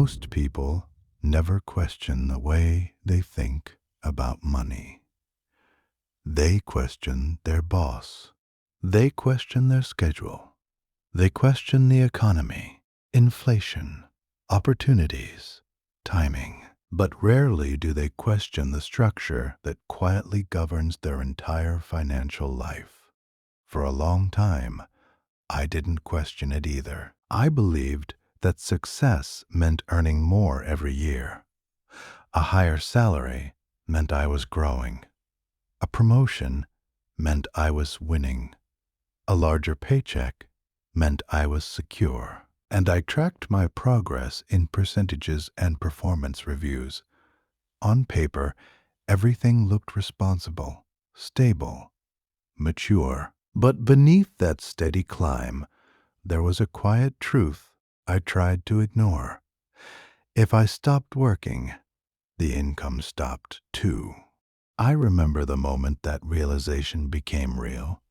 Most people never question the way they think about money. They question their boss. They question their schedule. They question the economy, inflation, opportunities, timing. But rarely do they question the structure that quietly governs their entire financial life. For a long time, I didn't question it either. I believed that success meant earning more every year. A higher salary meant I was growing. A promotion meant I was winning. A larger paycheck meant I was secure. And I tracked my progress in percentages and performance reviews. On paper, everything looked responsible, stable, mature. But beneath that steady climb, there was a quiet truth I tried to ignore. If I stopped working, the income stopped too. I remember the moment that realization became real.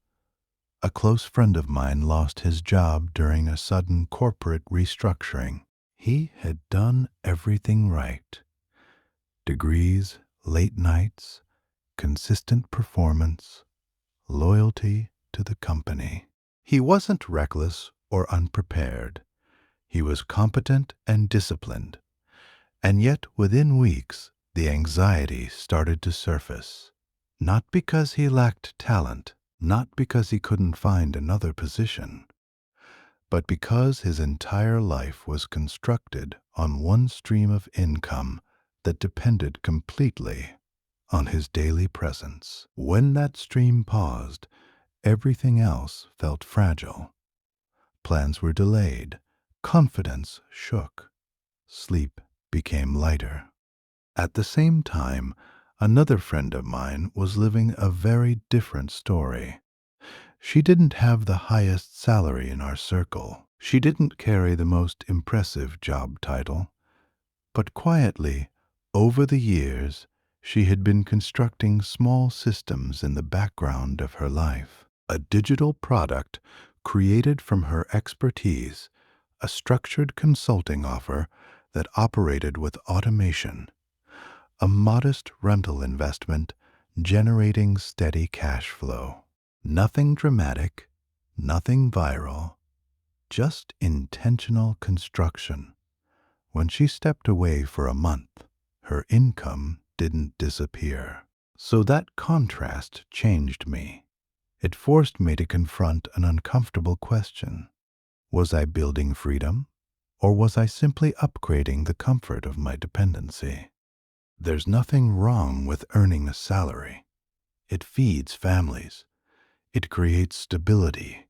A close friend of mine lost his job during a sudden corporate restructuring. He had done everything right. Degrees, late nights, consistent performance, loyalty to the company. He wasn't reckless or unprepared. He was competent and disciplined. And yet within weeks, the anxiety started to surface. Not because he lacked talent, not because he couldn't find another position, but because his entire life was constructed on one stream of income that depended completely on his daily presence. When that stream paused, everything else felt fragile. Plans were delayed, confidence shook, sleep became lighter. At the same time, another friend of mine was living a very different story. She didn't have the highest salary in our circle. She didn't carry the most impressive job title. But quietly, over the years, she had been constructing small systems in the background of her life. A digital product created from her expertise, a structured consulting offer that operated with automation, a modest rental investment generating steady cash flow. Nothing dramatic, nothing viral, just intentional construction. When she stepped away for a month, her income didn't disappear. So that contrast changed me. It forced me to confront an uncomfortable question. Was I building freedom, or was I simply upgrading the comfort of my dependency? There's nothing wrong with earning a salary. It feeds families. It creates stability.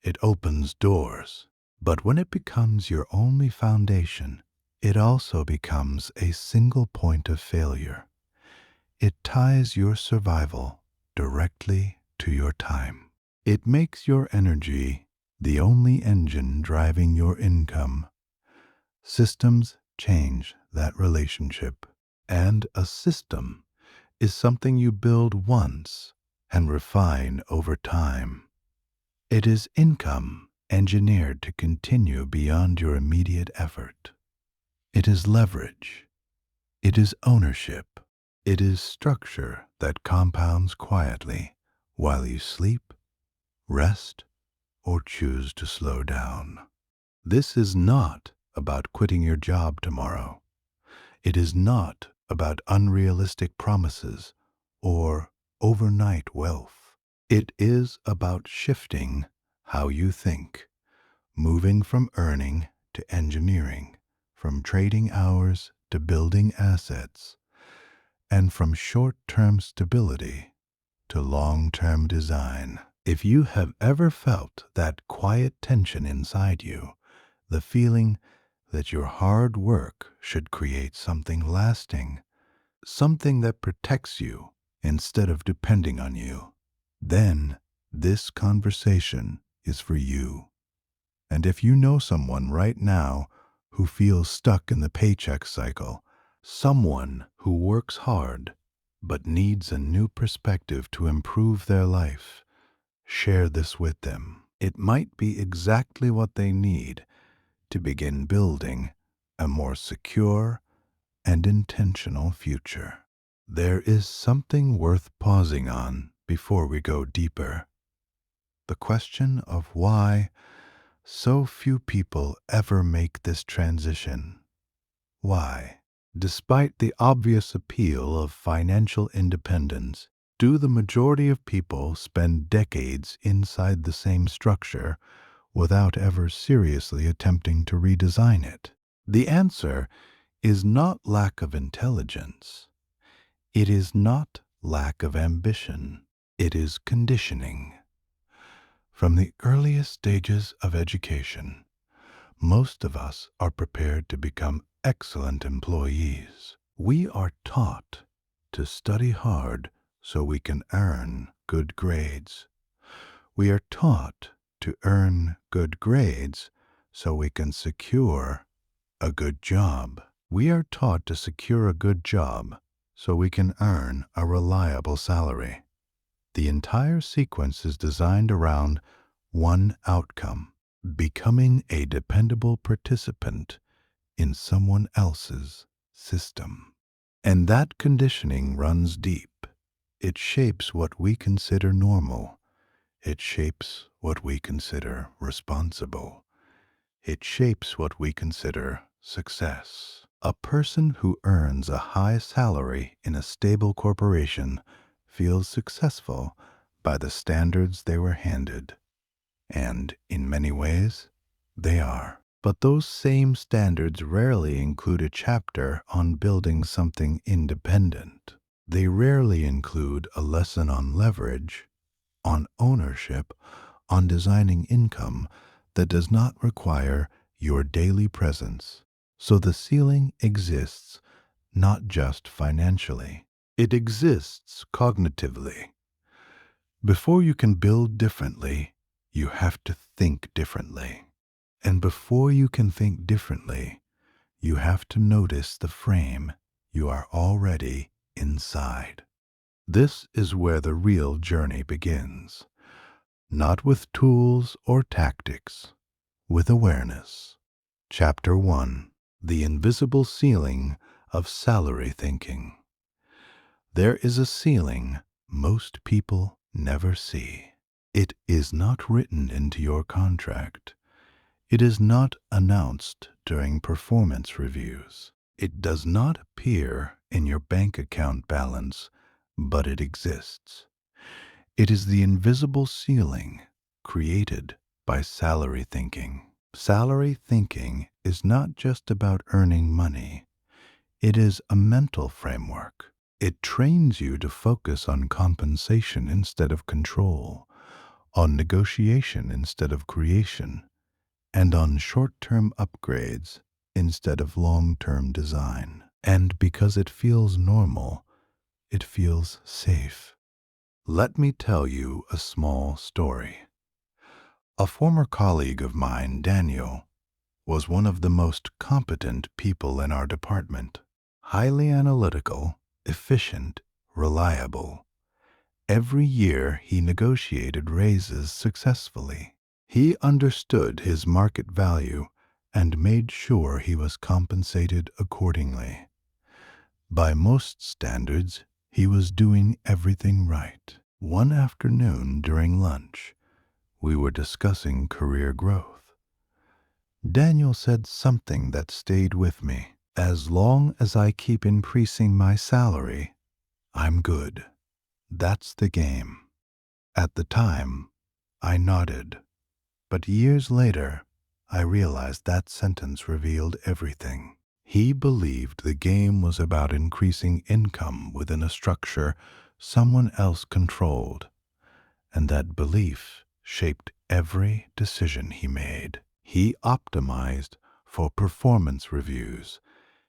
It opens doors. But when it becomes your only foundation, it also becomes a single point of failure. It ties your survival directly to your time. It makes your energy the only engine driving your income. Systems change that relationship. And a system is something you build once and refine over time. It is income engineered to continue beyond your immediate effort. It is leverage. It is ownership. It is structure that compounds quietly while you sleep, rest, or choose to slow down. This is not about quitting your job tomorrow. It is not about unrealistic promises or overnight wealth. It is about shifting how you think, moving from earning to engineering, from trading hours to building assets, and from short-term stability to long-term design. If you have ever felt that quiet tension inside you, the feeling that your hard work should create something lasting, something that protects you instead of depending on you, then this conversation is for you. And if you know someone right now who feels stuck in the paycheck cycle, someone who works hard but needs a new perspective to improve their life, share this with them. It might be exactly what they need to begin building a more secure and intentional future. There is something worth pausing on before we go deeper. The question of why so few people ever make this transition. Why, despite the obvious appeal of financial independence, do the majority of people spend decades inside the same structure without ever seriously attempting to redesign it? The answer is not lack of intelligence. It is not lack of ambition. It is conditioning. From the earliest stages of education, most of us are prepared to become excellent employees. We are taught to study hard so we can earn good grades. We are taught to earn good grades so we can secure a good job. We are taught to secure a good job so we can earn a reliable salary. The entire sequence is designed around one outcome: becoming a dependable participant in someone else's system. And that conditioning runs deep. It shapes what we consider normal. It shapes what we consider responsible. It shapes what we consider success. A person who earns a high salary in a stable corporation feels successful by the standards they were handed. And in many ways, they are. But those same standards rarely include a chapter on building something independent. They rarely include a lesson on leverage, on ownership, on designing income that does not require your daily presence. So the ceiling exists not just financially, it exists cognitively. Before you can build differently, you have to think differently. And before you can think differently, you have to notice the frame you are already inside. This is where the real journey begins. Not with tools or tactics, with awareness. Chapter 1: The Invisible Ceiling of Salary Thinking. There is a ceiling most people never see. It is not written into your contract. It is not announced during performance reviews. It does not appear in your bank account balance, but it exists. It is the invisible ceiling created by salary thinking. Salary thinking is not just about earning money. It is a mental framework. It trains you to focus on compensation instead of control, on negotiation instead of creation, and on short-term upgrades instead of long-term design. And because it feels normal, it feels safe. Let me tell you a small story. A former colleague of mine, Daniel, was one of the most competent people in our department. Highly analytical, efficient, reliable. Every year he negotiated raises successfully. He understood his market value and made sure he was compensated accordingly. By most standards, he was doing everything right. One afternoon during lunch, we were discussing career growth. Daniel said something that stayed with me. As long as I keep increasing my salary, I'm good. That's the game. At the time, I nodded. But years later, I realized that sentence revealed everything. He believed the game was about increasing income within a structure someone else controlled, and that belief shaped every decision he made. He optimized for performance reviews.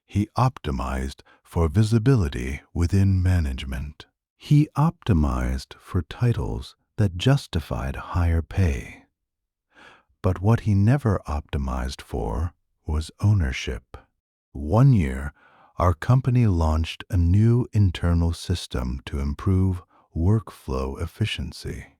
He optimized for visibility within management. He optimized for titles that justified higher pay. But what he never optimized for was ownership. One year, our company launched a new internal system to improve workflow efficiency.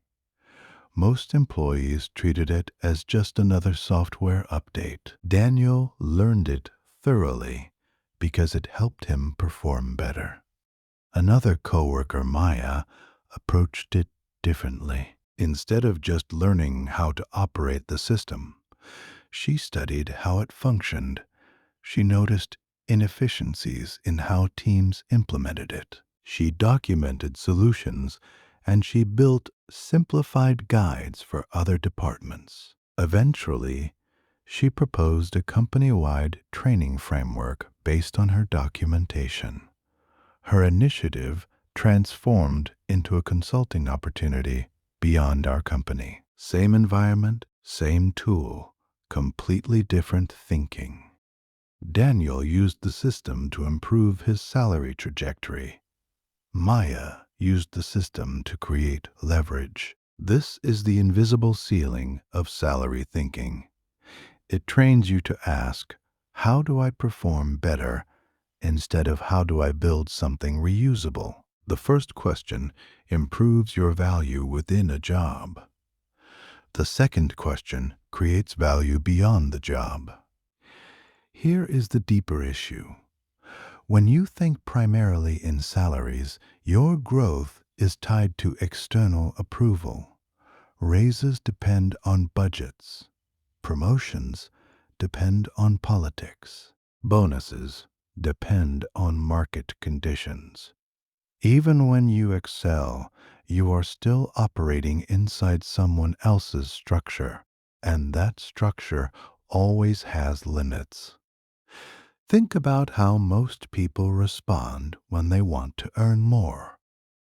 Most employees treated it as just another software update. Daniel learned it thoroughly because it helped him perform better. Another coworker, Maya, approached it differently. Instead of just learning how to operate the system, she studied how it functioned. She noticed inefficiencies in how teams implemented it. She documented solutions, and she built simplified guides for other departments. Eventually, she proposed a company-wide training framework based on her documentation. Her initiative transformed into a consulting opportunity beyond our company. Same environment, same tool, completely different thinking. Daniel used the system to improve his salary trajectory. Maya used the system to create leverage. This is the invisible ceiling of salary thinking. It trains you to ask, how do I perform better, instead of how do I build something reusable? The first question improves your value within a job. The second question creates value beyond the job. Here is the deeper issue. When you think primarily in salaries, your growth is tied to external approval. Raises depend on budgets. Promotions depend on politics. Bonuses depend on market conditions. Even when you excel, you are still operating inside someone else's structure, and that structure always has limits. Think about how most people respond when they want to earn more.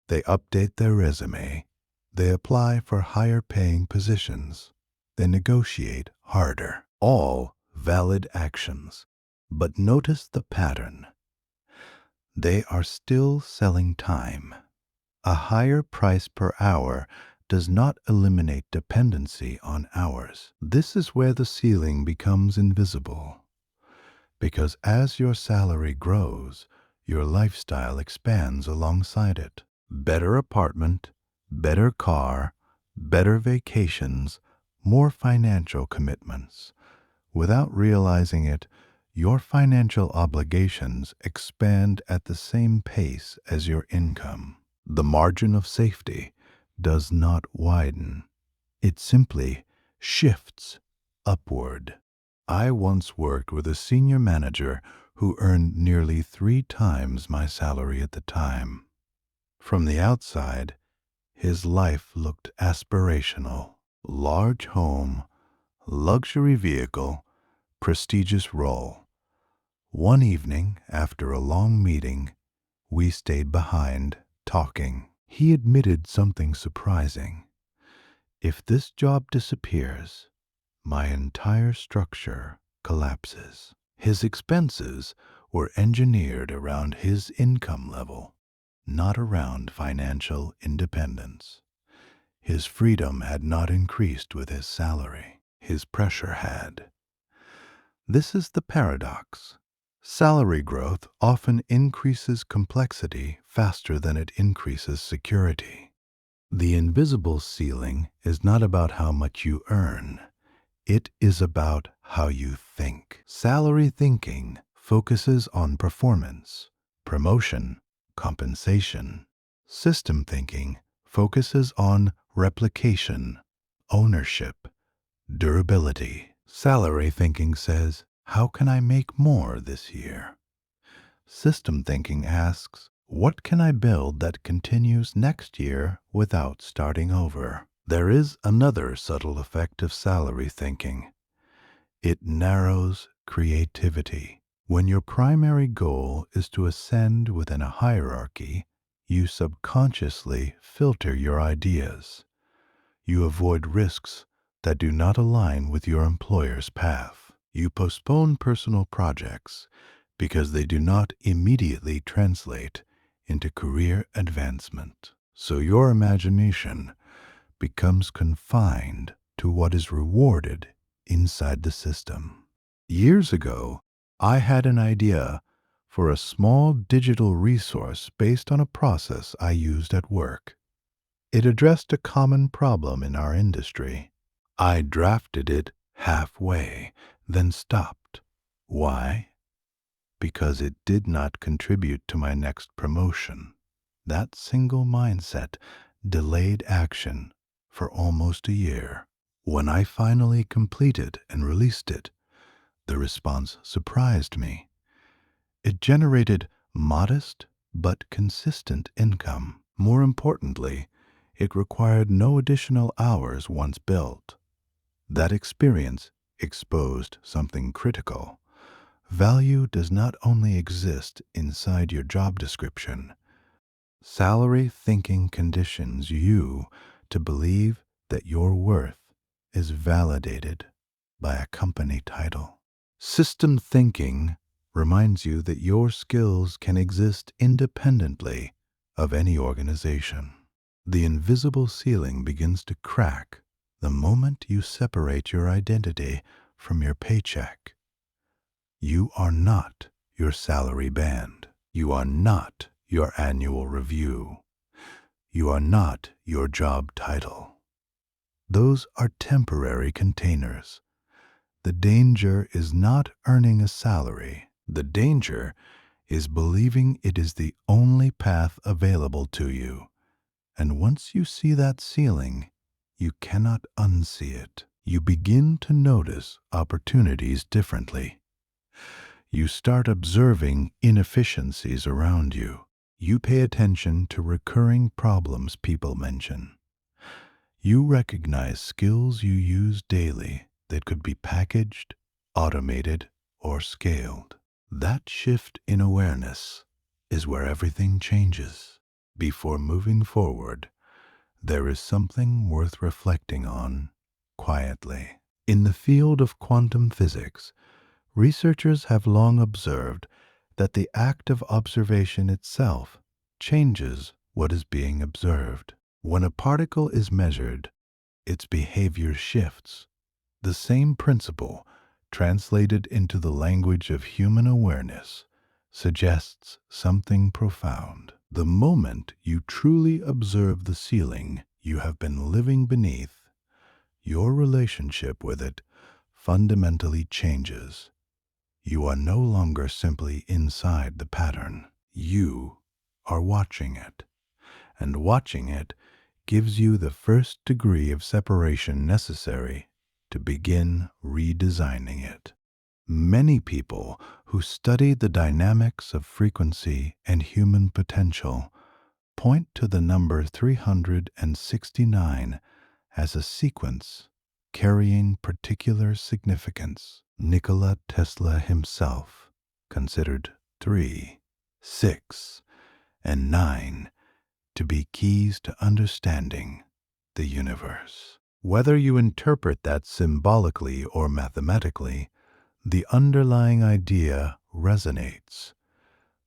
They update their resume. They apply for higher paying positions. They negotiate harder. All valid actions. But notice the pattern. They are still selling time. A higher price per hour does not eliminate dependency on hours. This is where the ceiling becomes invisible. Because as your salary grows, your lifestyle expands alongside it. Better apartment, better car, better vacations, more financial commitments. Without realizing it, your financial obligations expand at the same pace as your income. The margin of safety does not widen. It simply shifts upward. I once worked with a senior manager who earned nearly 3 times my salary at the time. From the outside, his life looked aspirational. Large home, luxury vehicle, prestigious role. One evening, after a long meeting, we stayed behind, talking. He admitted something surprising. If this job disappears, my entire structure collapses. His expenses were engineered around his income level, not around financial independence. His freedom had not increased with his salary. His pressure had. This is the paradox. Salary growth often increases complexity faster than it increases security. The invisible ceiling is not about how much you earn. It is about how you think. Salary thinking focuses on performance, promotion, compensation. System thinking focuses on replication, ownership, durability. Salary thinking says, how can I make more this year? System thinking asks, what can I build that continues next year without starting over? There is another subtle effect of salary thinking. It narrows creativity. When your primary goal is to ascend within a hierarchy, you subconsciously filter your ideas. You avoid risks that do not align with your employer's path. You postpone personal projects because they do not immediately translate into career advancement. So your imagination becomes confined to what is rewarded inside the system. Years ago, I had an idea for a small digital resource based on a process I used at work. It addressed a common problem in our industry. I drafted it halfway, then stopped. Why? because it did not contribute to my next promotion. That single mindset delayed action for almost a year. When I finally completed and released it, the response surprised me. It generated modest but consistent income. More importantly, it required no additional hours once built. That experience exposed something critical. Value does not only exist inside your job description. Salary thinking conditions you to believe that your worth is validated by a company title. System thinking reminds you that your skills can exist independently of any organization. The invisible ceiling begins to crack the moment you separate your identity from your paycheck. You are not your salary band. You are not your annual review. You are not your job title. Those are temporary containers. The danger is not earning a salary. The danger is believing it is the only path available to you. And once you see that ceiling, you cannot unsee it. You begin to notice opportunities differently. You start observing inefficiencies around you. You pay attention to recurring problems people mention. You recognize skills you use daily that could be packaged, automated, or scaled. That shift in awareness is where everything changes. Before moving forward, there is something worth reflecting on quietly. In the field of quantum physics, researchers have long observed that the act of observation itself changes what is being observed. When a particle is measured, its behavior shifts. The same principle, translated into the language of human awareness, suggests something profound. The moment you truly observe the ceiling you have been living beneath, your relationship with it fundamentally changes. You are no longer simply inside the pattern. You are watching it. And watching it gives you the first degree of separation necessary to begin redesigning it. Many people who study the dynamics of frequency and human potential point to the number 369 as a sequence carrying particular significance. Nikola Tesla himself considered 3, 6, and 9 to be keys to understanding the universe. Whether you interpret that symbolically or mathematically, the underlying idea resonates.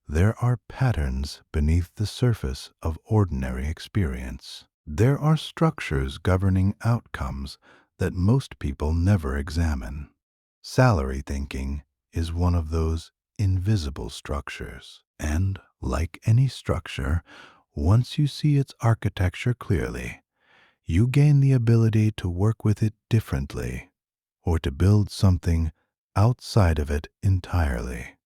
There are patterns beneath the surface of ordinary experience. There are structures governing outcomes that most people never examine. Salary thinking is one of those invisible structures. And, like any structure, once you see its architecture clearly, you gain the ability to work with it differently, or to build something outside of it entirely.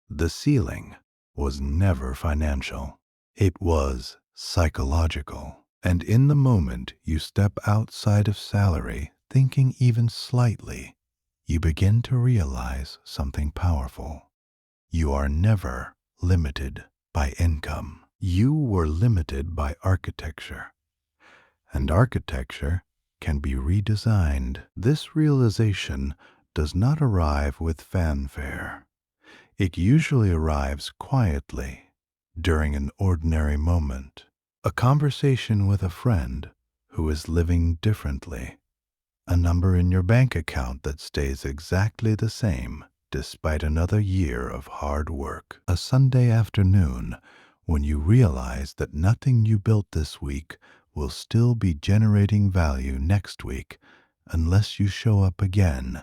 The ceiling was never financial. It was psychological. And in the moment you step outside of salary, thinking even slightly, you begin to realize something powerful. You are never limited by income. You were limited by architecture. And architecture can be redesigned. This realization does not arrive with fanfare. It usually arrives quietly during an ordinary moment. A conversation with a friend who is living differently. A number in your bank account that stays exactly the same despite another year of hard work. A Sunday afternoon when you realize that nothing you built this week will still be generating value next week unless you show up again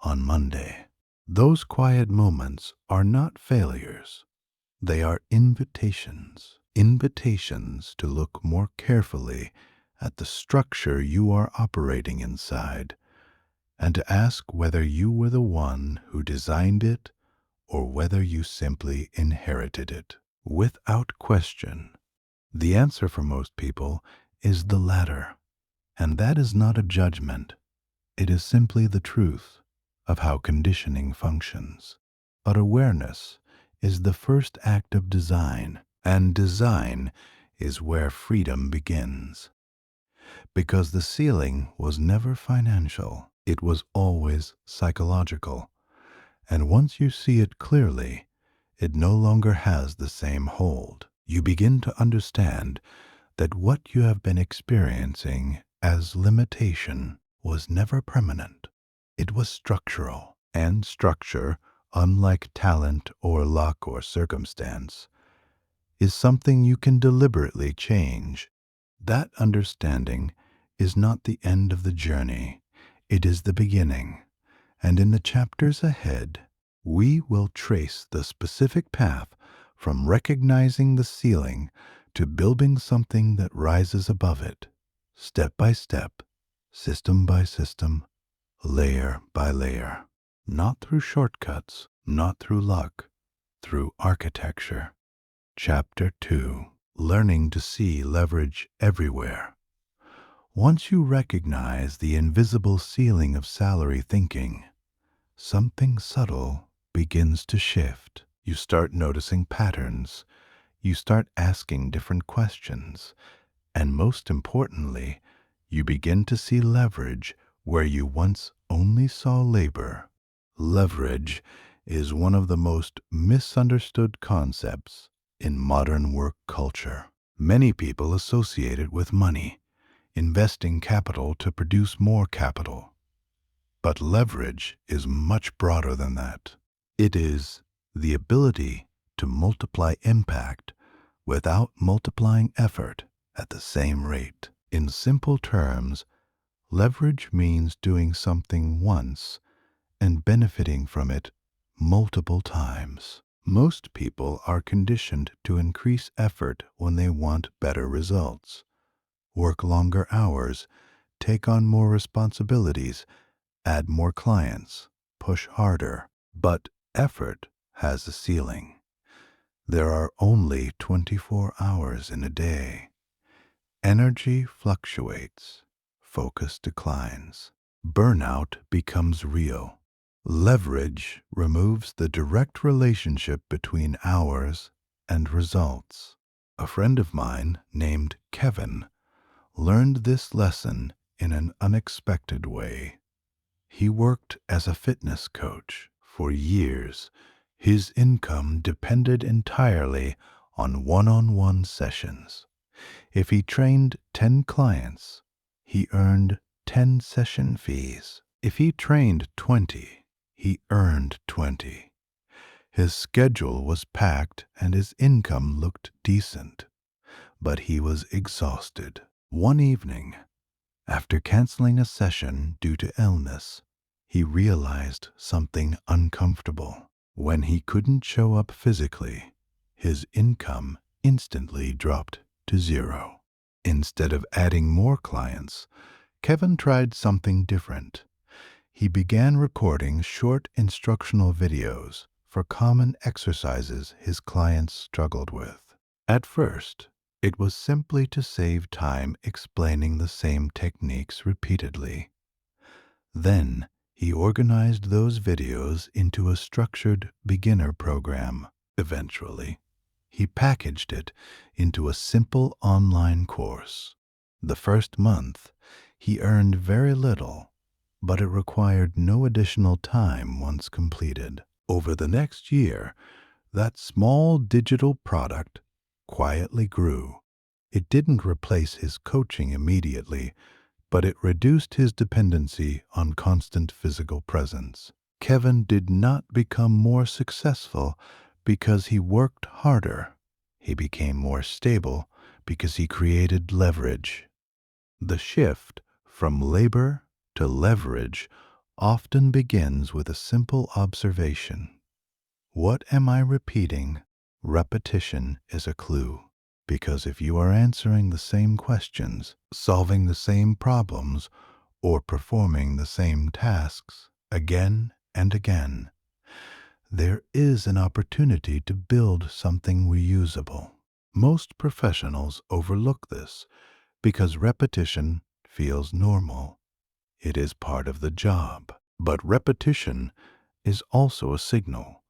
on Monday. Those quiet moments are not failures. They are invitations. Invitations to look more carefully at the structure you are operating inside and to ask whether you were the one who designed it or whether you simply inherited it. Without question, the answer for most people is the latter. And that is not a judgment. It is simply the truth of how conditioning functions. But awareness is the first act of design, and design is where freedom begins. Because the ceiling was never financial, it was always psychological. And once you see it clearly, it no longer has the same hold. You begin to understand that what you have been experiencing as limitation was never permanent. It was structural. And structure, unlike talent or luck or circumstance, is something you can deliberately change. That understanding is not the end of the journey. It is the beginning. And in the chapters ahead, we will trace the specific path from recognizing the ceiling to building something that rises above it, step by step, system by system, layer by layer. Not through shortcuts, not through luck, through architecture. Chapter 2. Learning to see leverage everywhere. Once you recognize the invisible ceiling of salary thinking, something subtle begins to shift. You start noticing patterns. You start asking different questions. And most importantly, you begin to see leverage where you once only saw labor. Leverage is one of the most misunderstood concepts in modern work culture. Many people associate it with money, investing capital to produce more capital. But leverage is much broader than that. It is the ability to multiply impact without multiplying effort at the same rate. In simple terms, leverage means doing something once and benefiting from it multiple times. Most people are conditioned to increase effort when they want better results, work longer hours, take on more responsibilities, add more clients, push harder. But effort has a ceiling. There are only 24 hours in a day. Energy fluctuates. Focus declines. Burnout becomes real. Leverage removes the direct relationship between hours and results. A friend of mine named Kevin learned this lesson in an unexpected way. He worked as a fitness coach for years. His income depended entirely on one-on-one sessions. If he trained 10 clients, he earned 10 session fees. If he trained 20, he earned 20. His schedule was packed and his income looked decent, but he was exhausted. One evening, after canceling a session due to illness, he realized something uncomfortable. When he couldn't show up physically, his income instantly dropped to zero. Instead of adding more clients, Kevin tried something different. He began recording short instructional videos for common exercises his clients struggled with. At first, it was simply to save time explaining the same techniques repeatedly. Then, he organized those videos into a structured beginner program. Eventually, he packaged it into a simple online course. The first month, he earned very little, but it required no additional time once completed. Over the next year, that small digital product quietly grew. It didn't replace his coaching immediately, but it reduced his dependency on constant physical presence. Kevin did not become more successful because he worked harder. He became more stable because he created leverage. The shift from labor to leverage often begins with a simple observation. What am I repeating? Repetition is a clue. Because if you are answering the same questions, solving the same problems, or performing the same tasks again and again, there is an opportunity to build something reusable. Most professionals overlook this because repetition feels normal. It is part of the job. But repetition is also a signal.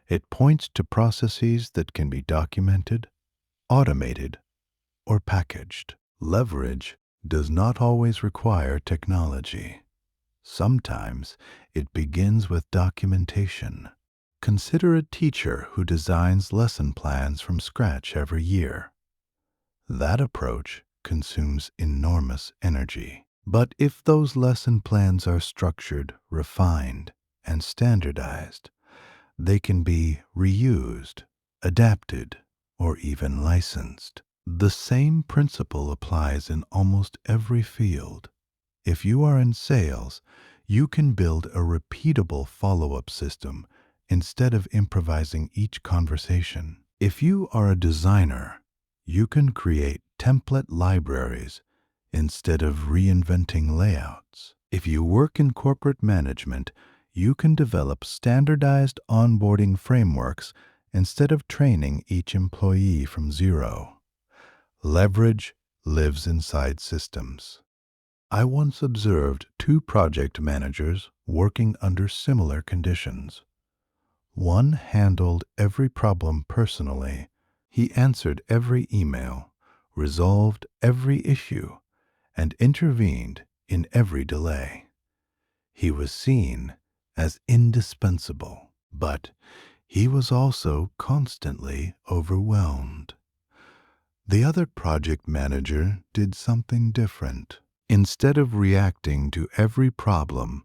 It points to processes that can be documented, automated, or packaged. Leverage does not always require technology. Sometimes it begins with documentation. Consider a teacher who designs lesson plans from scratch every year. That approach consumes enormous energy. But if those lesson plans are structured, refined, and standardized, they can be reused, adapted, or even licensed. The same principle applies in almost every field. If you are in sales, you can build a repeatable follow-up system instead of improvising each conversation. If you are a designer, you can create template libraries instead of reinventing layouts. If you work in corporate management, you can develop standardized onboarding frameworks instead of training each employee from zero. Leverage lives inside systems. I once observed two project managers working under similar conditions. One handled every problem personally. He answered every email, resolved every issue, and intervened in every delay. He was seen as indispensable, but he was also constantly overwhelmed. The other project manager did something different. Instead of reacting to every problem,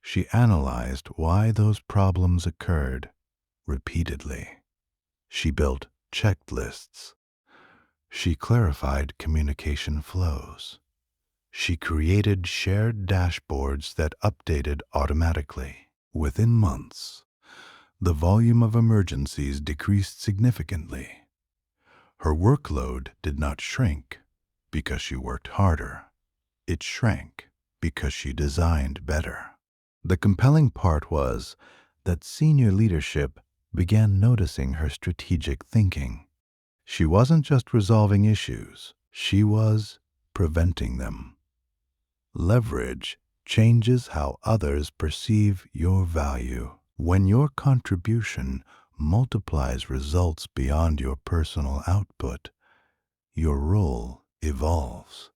she analyzed why those problems occurred repeatedly. She built checklists. She clarified communication flows. She created shared dashboards that updated automatically. Within months, the volume of emergencies decreased significantly. Her workload did not shrink because she worked harder. It shrank because she designed better. The compelling part was that senior leadership began noticing her strategic thinking. She wasn't just resolving issues, she was preventing them. Leverage changes how others perceive your value. When your contribution multiplies results beyond your personal output, your role evolves.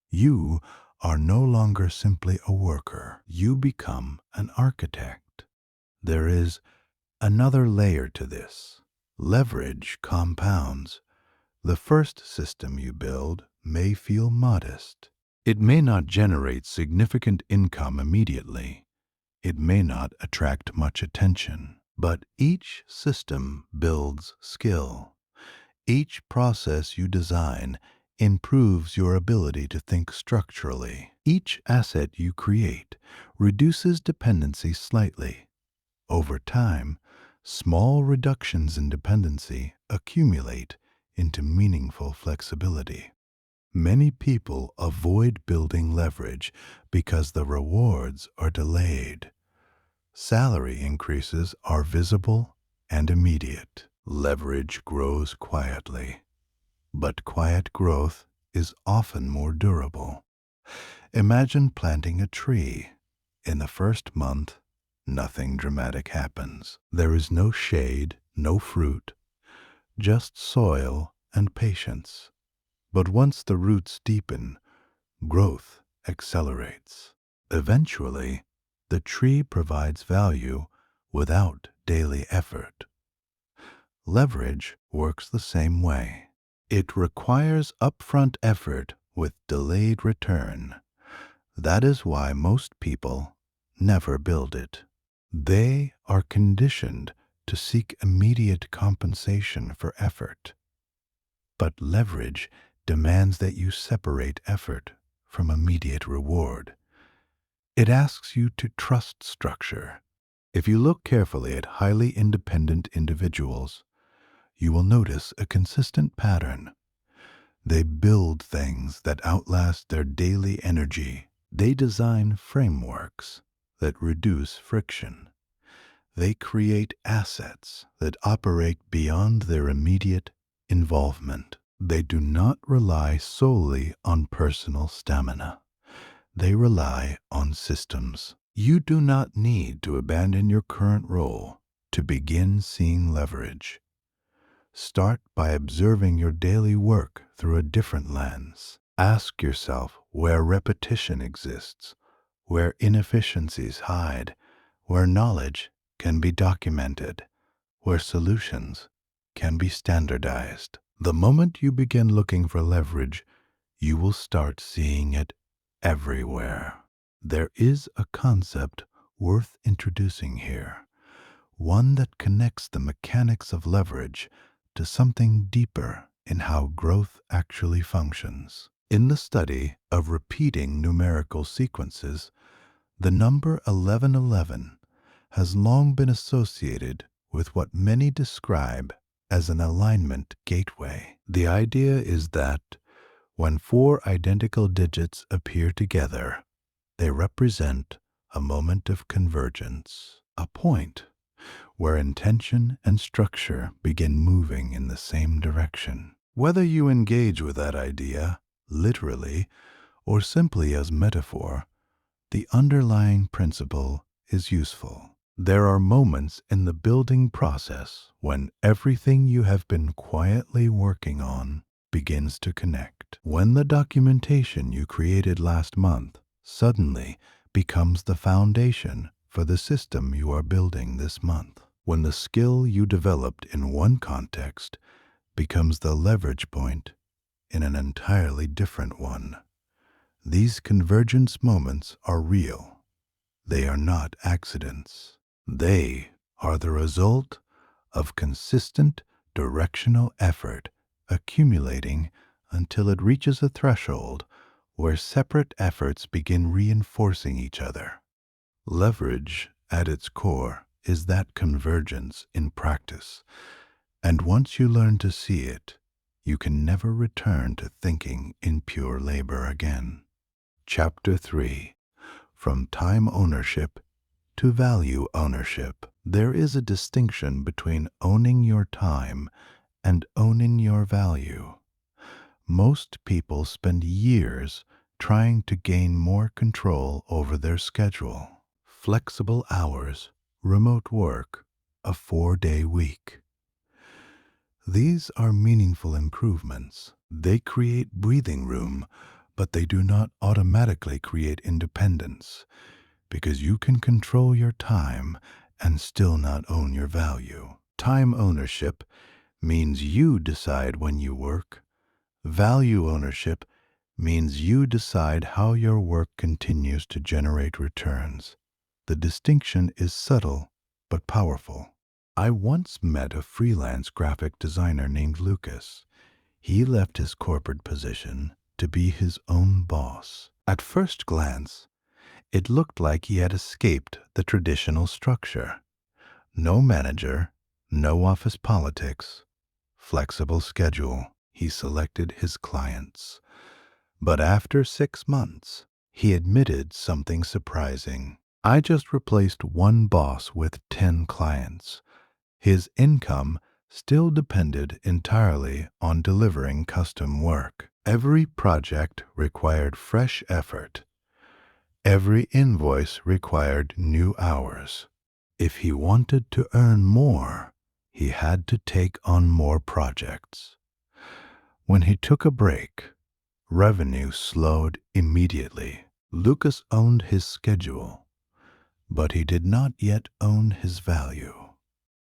You are no longer simply a worker. You become an architect. There is another layer to this. Leverage compounds. The first system you build may feel modest. It may not generate significant income immediately. It may not attract much attention. But each system builds skill. Each process you design improves your ability to think structurally. Each asset you create reduces dependency slightly. Over time, small reductions in dependency accumulate into meaningful flexibility. Many people avoid building leverage because the rewards are delayed. Salary increases are visible and immediate. Leverage grows quietly, but quiet growth is often more durable. Imagine planting a tree. In the first month, nothing dramatic happens. There is no shade, no fruit, just soil and patience. But once the roots deepen, growth accelerates. Eventually, the tree provides value without daily effort. Leverage works the same way. It requires upfront effort with delayed return. That is why most people never build it. They are conditioned to seek immediate compensation for effort. But leverage demands that you separate effort from immediate reward. It asks you to trust structure. If you look carefully at highly independent individuals, you will notice a consistent pattern. They build things that outlast their daily energy. They design frameworks that reduce friction. They create assets that operate beyond their immediate involvement. They do not rely solely on personal stamina. They rely on systems. You do not need to abandon your current role to begin seeing leverage. Start by observing your daily work through a different lens. Ask yourself where repetition exists, where inefficiencies hide, where knowledge can be documented, where solutions can be standardized. The moment you begin looking for leverage, you will start seeing it everywhere. There is a concept worth introducing here, one that connects the mechanics of leverage to something deeper in how growth actually functions. In the study of repeating numerical sequences, the number 1111 has long been associated with what many describe as an alignment gateway. The idea is that when four identical digits appear together, they represent a moment of convergence, a point where intention and structure begin moving in the same direction. Whether you engage with that idea, literally, or simply as metaphor, the underlying principle is useful. There are moments in the building process when everything you have been quietly working on begins to connect. When the documentation you created last month suddenly becomes the foundation for the system you are building this month. When the skill you developed in one context becomes the leverage point in an entirely different one. These convergence moments are real. They are not accidents. They are the result of consistent directional effort accumulating until it reaches a threshold where separate efforts begin reinforcing each other. Leverage, at its core, is that convergence in practice, and once you learn to see it, you can never return to thinking in pure labor again. Chapter 3. From time ownership to value ownership. There is a distinction between owning your time and owning your value. Most people spend years trying to gain more control over their schedule. Flexible hours, remote work, a 4-day week. These are meaningful improvements. They create breathing room, but they do not automatically create independence, because you can control your time and still not own your value. Time ownership means you decide when you work. Value ownership means you decide how your work continues to generate returns. The distinction is subtle but powerful. I once met a freelance graphic designer named Lucas. He left his corporate position to be his own boss. At first glance, it looked like he had escaped the traditional structure. No manager, no office politics, flexible schedule. He selected his clients. But after 6 months, he admitted something surprising. I just replaced one boss with 10 clients. His income still depended entirely on delivering custom work. Every project required fresh effort. Every invoice required new hours. If he wanted to earn more, he had to take on more projects. When he took a break, revenue slowed immediately. Lucas owned his schedule, but he did not yet own his value.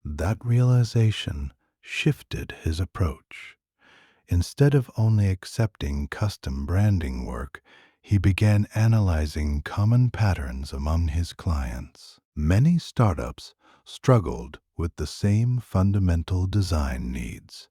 That realization shifted his approach. Instead of only accepting custom branding work, he began analyzing common patterns among his clients. Many startups struggled with the same fundamental design needs.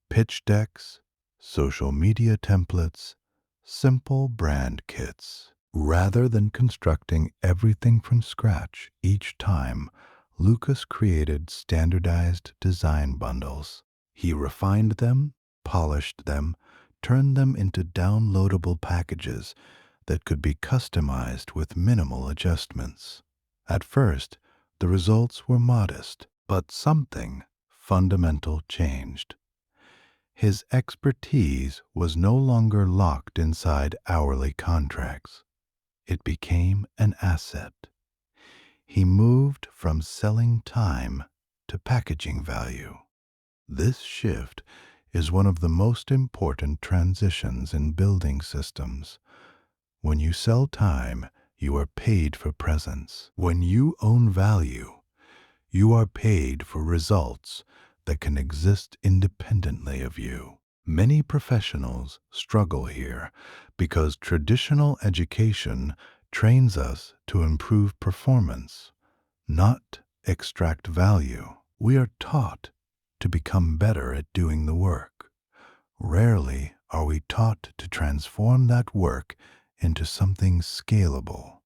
Pitch decks, social media templates, simple brand kits. Rather than constructing everything from scratch each time, Lucas created standardized design bundles. He refined them, polished them, turned them into downloadable packages that could be customized with minimal adjustments. At first, The results were modest, but something fundamental changed. His expertise was no longer locked inside hourly contracts. It became an asset. He moved from selling time to packaging value. This shift is one of the most important transitions in building systems. When you sell time, you are paid for presence. When you own value, you are paid for results that can exist independently of you. Many professionals struggle here because traditional education trains us to improve performance, not extract value. We are taught to become better at doing the work. Rarely are we taught to transform that work into something scalable.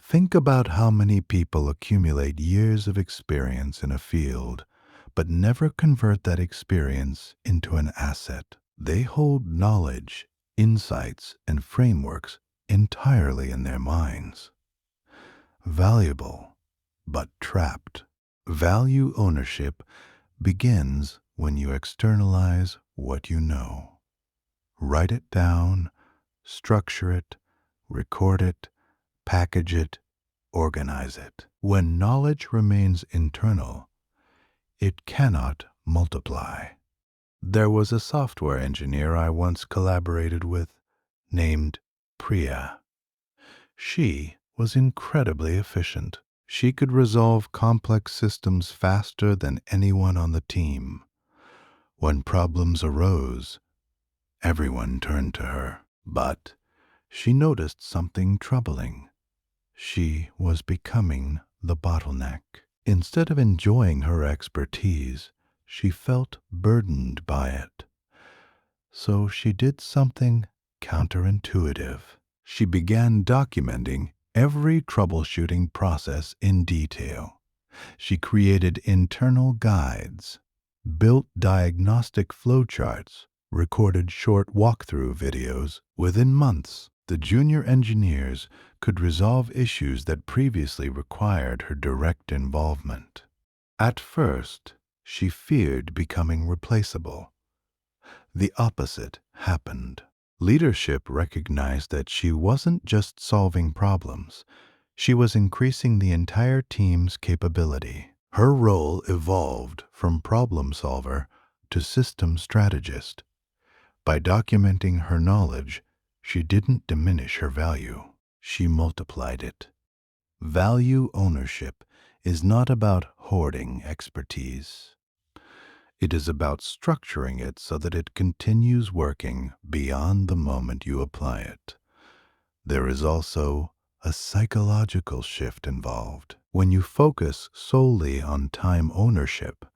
Think about how many people accumulate years of experience in a field, but never convert that experience into an asset. They hold knowledge, insights, and frameworks entirely in their minds. Valuable, but trapped. Value ownership begins when you externalize what you know. Write it down, structure it, record it, package it, organize it. When knowledge remains internal, it cannot multiply. There was a software engineer I once collaborated with named Priya. She was incredibly efficient. She could resolve complex systems faster than anyone on the team. When problems arose, everyone turned to her. But she noticed something troubling. She was becoming the bottleneck. Instead of enjoying her expertise, she felt burdened by it. So she did something counterintuitive. She began documenting every troubleshooting process in detail. She created internal guides, built diagnostic flowcharts, recorded short walkthrough videos. Within months, the junior engineers could resolve issues that previously required her direct involvement. At first, she feared becoming replaceable. The opposite happened. Leadership recognized that she wasn't just solving problems, she was increasing the entire team's capability. Her role evolved from problem solver to system strategist. By documenting her knowledge, she didn't diminish her value, she multiplied it. Value ownership is not about hoarding expertise. It is about structuring it so that it continues working beyond the moment you apply it. There is also a psychological shift involved. When you focus solely on time ownership,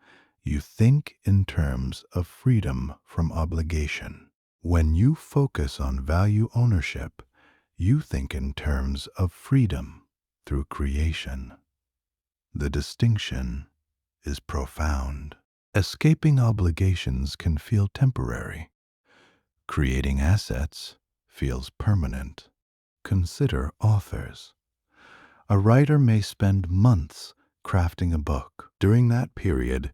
you think in terms of freedom from obligation. When you focus on value ownership, you think in terms of freedom through creation. The distinction is profound. Escaping obligations can feel temporary. Creating assets feels permanent. Consider authors. A writer may spend months crafting a book. During that period,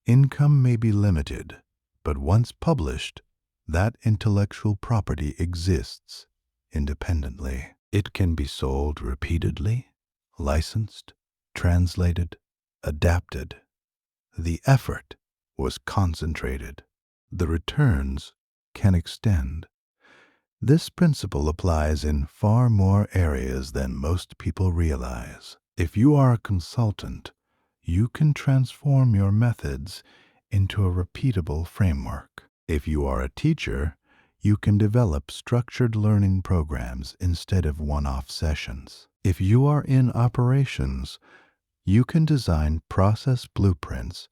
income may be limited, but once published, that intellectual property exists independently. It can be sold repeatedly, licensed, translated, adapted. The effort was concentrated. The returns can extend. This principle applies in far more areas than most people realize. If you are a consultant, you can transform your methods into a repeatable framework. If you are a teacher, you can develop structured learning programs instead of one-off sessions. If you are in operations, you can design process blueprints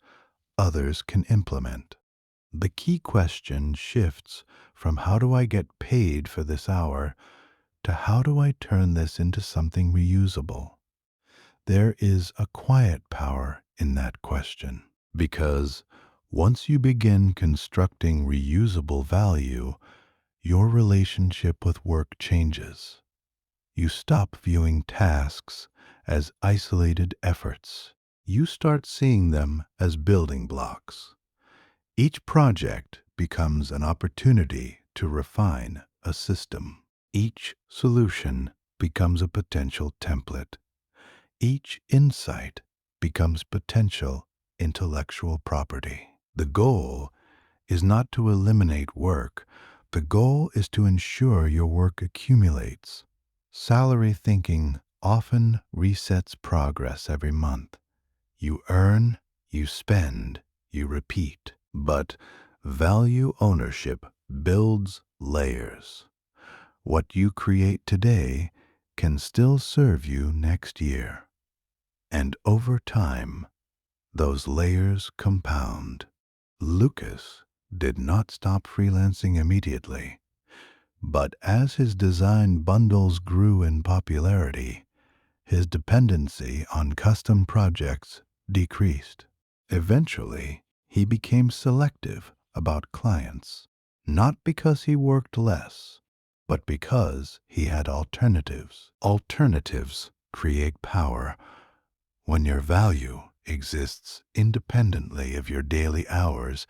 others can implement. The key question shifts from how do I get paid for this hour to how do I turn this into something reusable? There is a quiet power in that question, because once you begin constructing reusable value, your relationship with work changes. You stop viewing tasks as isolated efforts. You start seeing them as building blocks. Each project becomes an opportunity to refine a system. Each solution becomes a potential template. Each insight becomes potential intellectual property. The goal is not to eliminate work. The goal is to ensure your work accumulates. Salary thinking often resets progress every month. You earn, you spend, you repeat. But value ownership builds layers. What you create today can still serve you next year. And over time, those layers compound. Lucas did not stop freelancing immediately, but as his design bundles grew in popularity, his dependency on custom projects decreased. Eventually, he became selective about clients, not because he worked less, but because he had alternatives. Alternatives create power. When your value exists independently of your daily hours,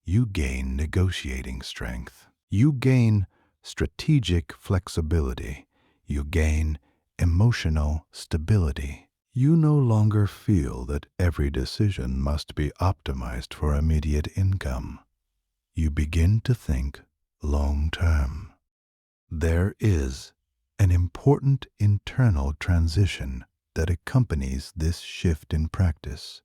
you gain negotiating strength. You gain strategic flexibility. You gain emotional stability. You no longer feel that every decision must be optimized for immediate income. You begin to think long term. There is an important internal transition that accompanies this shift in practice.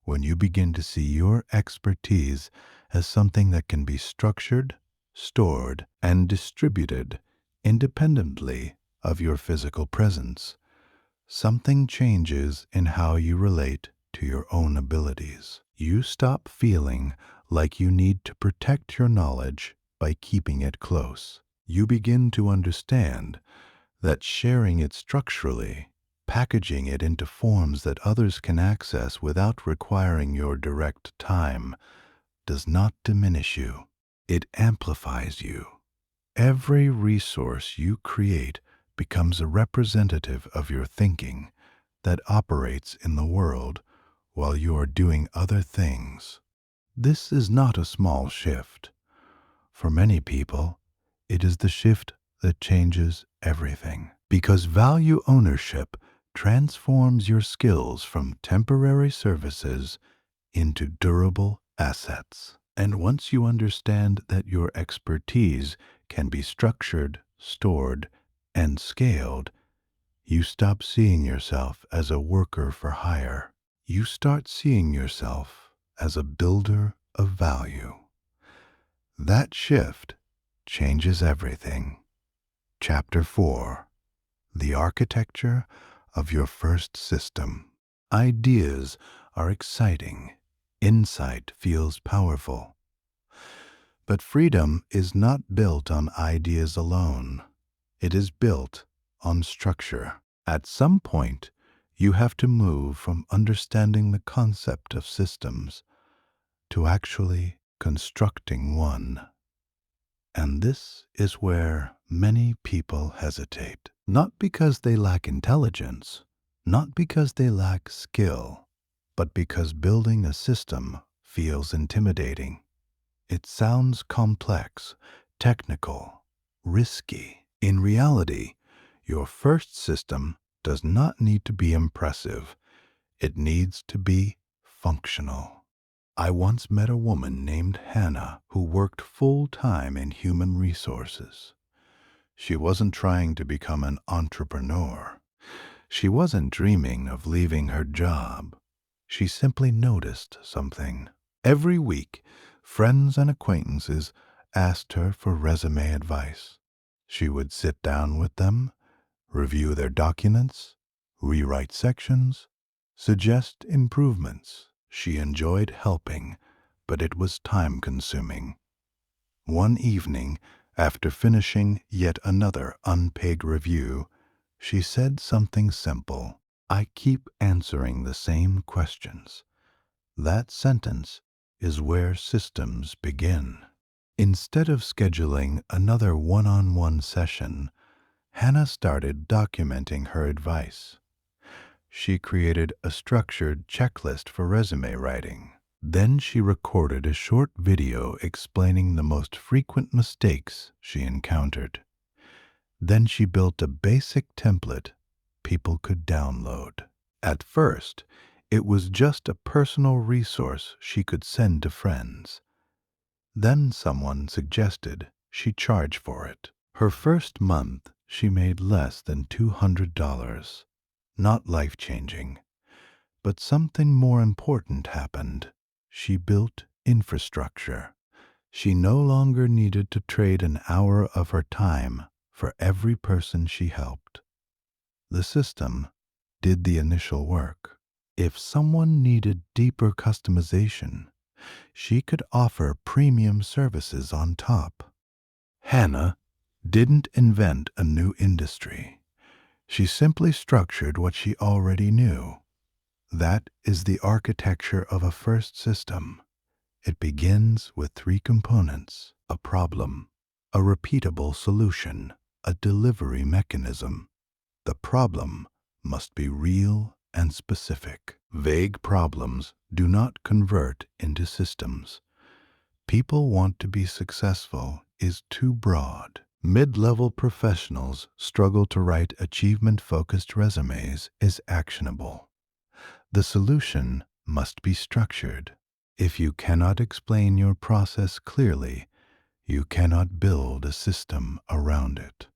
When you begin to see your expertise as something that can be structured, stored, and distributed independently of your physical presence, something changes in how you relate to your own abilities. You stop feeling like you need to protect your knowledge by keeping it close. You begin to understand that sharing it structurally, packaging it into forms that others can access without requiring your direct time, does not diminish you. It amplifies you. Every resource you create becomes a representative of your thinking that operates in the world while you are doing other things. This is not a small shift. For many people, it is the shift that changes everything, because value ownership transforms your skills from temporary services into durable assets. And once you understand that your expertise can be structured, stored, and scaled, you stop seeing yourself as a worker for hire. You start seeing yourself as a builder of value. That shift changes everything. Chapter 4: The Architecture of Your First System. Ideas are exciting. Insight feels powerful. But freedom is not built on ideas alone. It is built on structure. At some point, you have to move from understanding the concept of systems to actually constructing one. And this is where many people hesitate. Not because they lack intelligence, not because they lack skill, but because building a system feels intimidating. It sounds complex, technical, risky. In reality, your first system does not need to be impressive. It needs to be functional. I once met a woman named Hannah who worked full-time in human resources. She wasn't trying to become an entrepreneur. She wasn't dreaming of leaving her job. She simply noticed something. Every week, friends and acquaintances asked her for resume advice. She would sit down with them, review their documents, rewrite sections, suggest improvements. She enjoyed helping, but it was time-consuming. One evening, after finishing yet another unpaid review, she said something simple. "I keep answering the same questions." That sentence is where systems begin. Instead of scheduling another one-on-one session, Hannah started documenting her advice. She created a structured checklist for resume writing. Then she recorded a short video explaining the most frequent mistakes she encountered. Then she built a basic template people could download. At first, it was just a personal resource she could send to friends. Then someone suggested she charge for it. Her first month, she made less than $200. Not life-changing, but something more important happened. She built infrastructure. She no longer needed to trade an hour of her time for every person she helped. The system did the initial work. If someone needed deeper customization, she could offer premium services on top. Hannah didn't invent a new industry. She simply structured what she already knew. That is the architecture of a first system. It begins with three components: a problem, a repeatable solution, a delivery mechanism. The problem must be real and specific. Vague problems do not convert into systems. People want to be successful is too broad. Mid-level professionals struggle to write achievement-focused resumes is actionable. The solution must be structured. If you cannot explain your process clearly, you cannot build a system around it.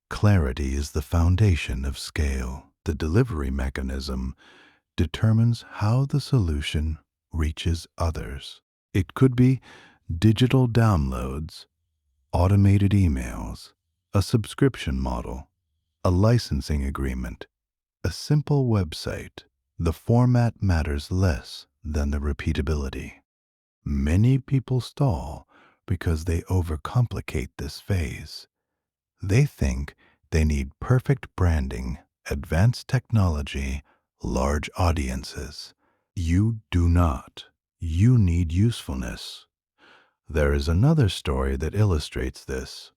Clarity is the foundation of scale. The delivery mechanism determines how the solution reaches others. It could be digital downloads, automated emails, a subscription model, a licensing agreement, a simple website. The format matters less than the repeatability. Many people stall because they overcomplicate this phase. They think they need perfect branding, advanced technology, large audiences. You do not. You need usefulness. There is another story that illustrates this.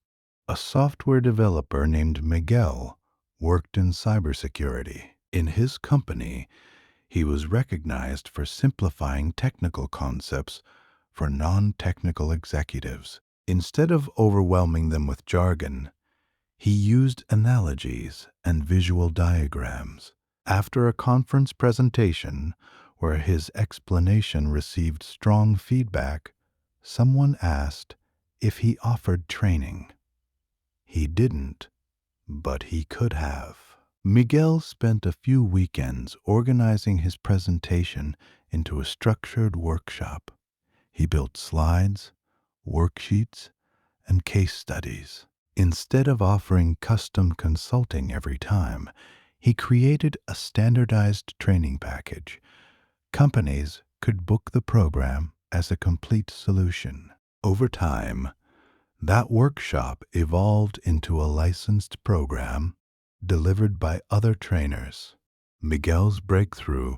A software developer named Miguel worked in cybersecurity. In his company, he was recognized for simplifying technical concepts for non-technical executives. Instead of overwhelming them with jargon, he used analogies and visual diagrams. After a conference presentation where his explanation received strong feedback, someone asked if he offered training. He didn't, but he could have. Miguel spent a few weekends organizing his presentation into a structured workshop. He built slides, worksheets, and case studies. Instead of offering custom consulting every time, he created a standardized training package. Companies could book the program as a complete solution. Over time, that workshop evolved into a licensed program delivered by other trainers. Miguel's breakthrough